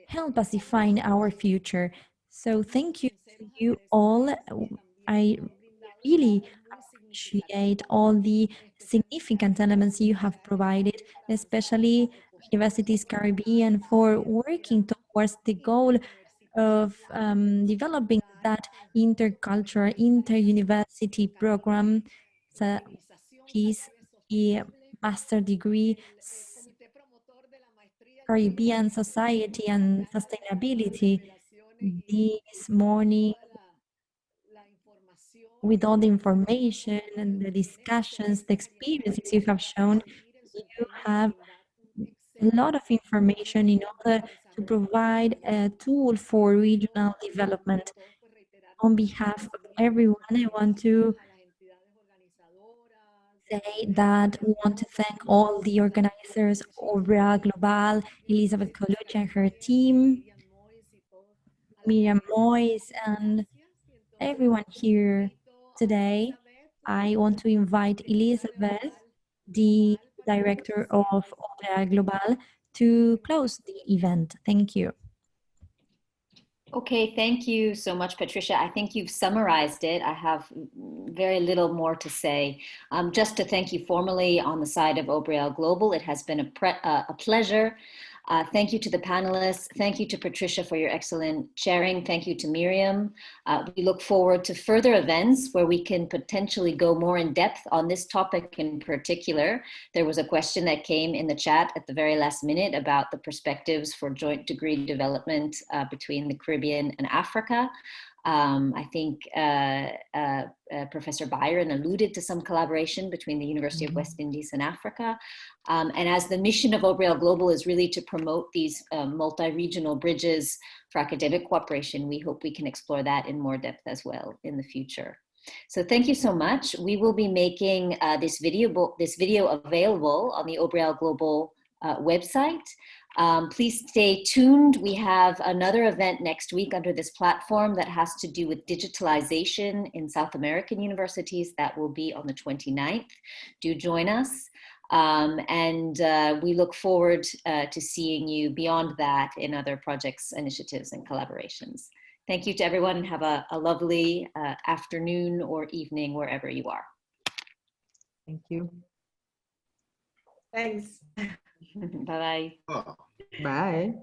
help us define our future. So thank you to you all. I really appreciate all the significant elements you have provided, especially Universities Caribbean, for working towards the goal of developing that intercultural, inter-university program, piece, the master degree, Caribbean society and sustainability. This morning, with all the information and the discussions, the experiences you have shown, you have a lot of information in order to provide a tool for regional development. On behalf of everyone, I want to say that we want to thank all the organizers, Obra Global, Elizabeth Colucci and her team, Miriam Moyes, and everyone here today. I want to invite Elizabeth, the director of Obra Global, to close the event. Thank you. Okay, thank you so much, Patricia. I think you've summarized it. I have very little more to say. Just to thank you formally on the side of Obra Global, it has been a pleasure. Thank you to the panelists. Thank you to Patricia for your excellent sharing. Thank you to Miriam. We look forward to further events where we can potentially go more in depth on this topic in particular. There was a question that came in the chat at the very last minute about the perspectives for joint degree development between the Caribbean and Africa. I think Professor Byron alluded to some collaboration between the University of West Indies and Africa. And as the mission of OBREL Global is really to promote these multi-regional bridges for academic cooperation, we hope we can explore that in more depth as well in the future. So thank you so much. We will be making this video available on the OBREL Global website. Please stay tuned. We have another event next week under this platform that has to do with digitalization in South American universities. That will be on the 29th. Do join us. We look forward to seeing you beyond that in other projects, initiatives, and collaborations. Thank you to everyone, and have a lovely afternoon or evening wherever you are. Thank you. Thanks. Bye-bye. Bye.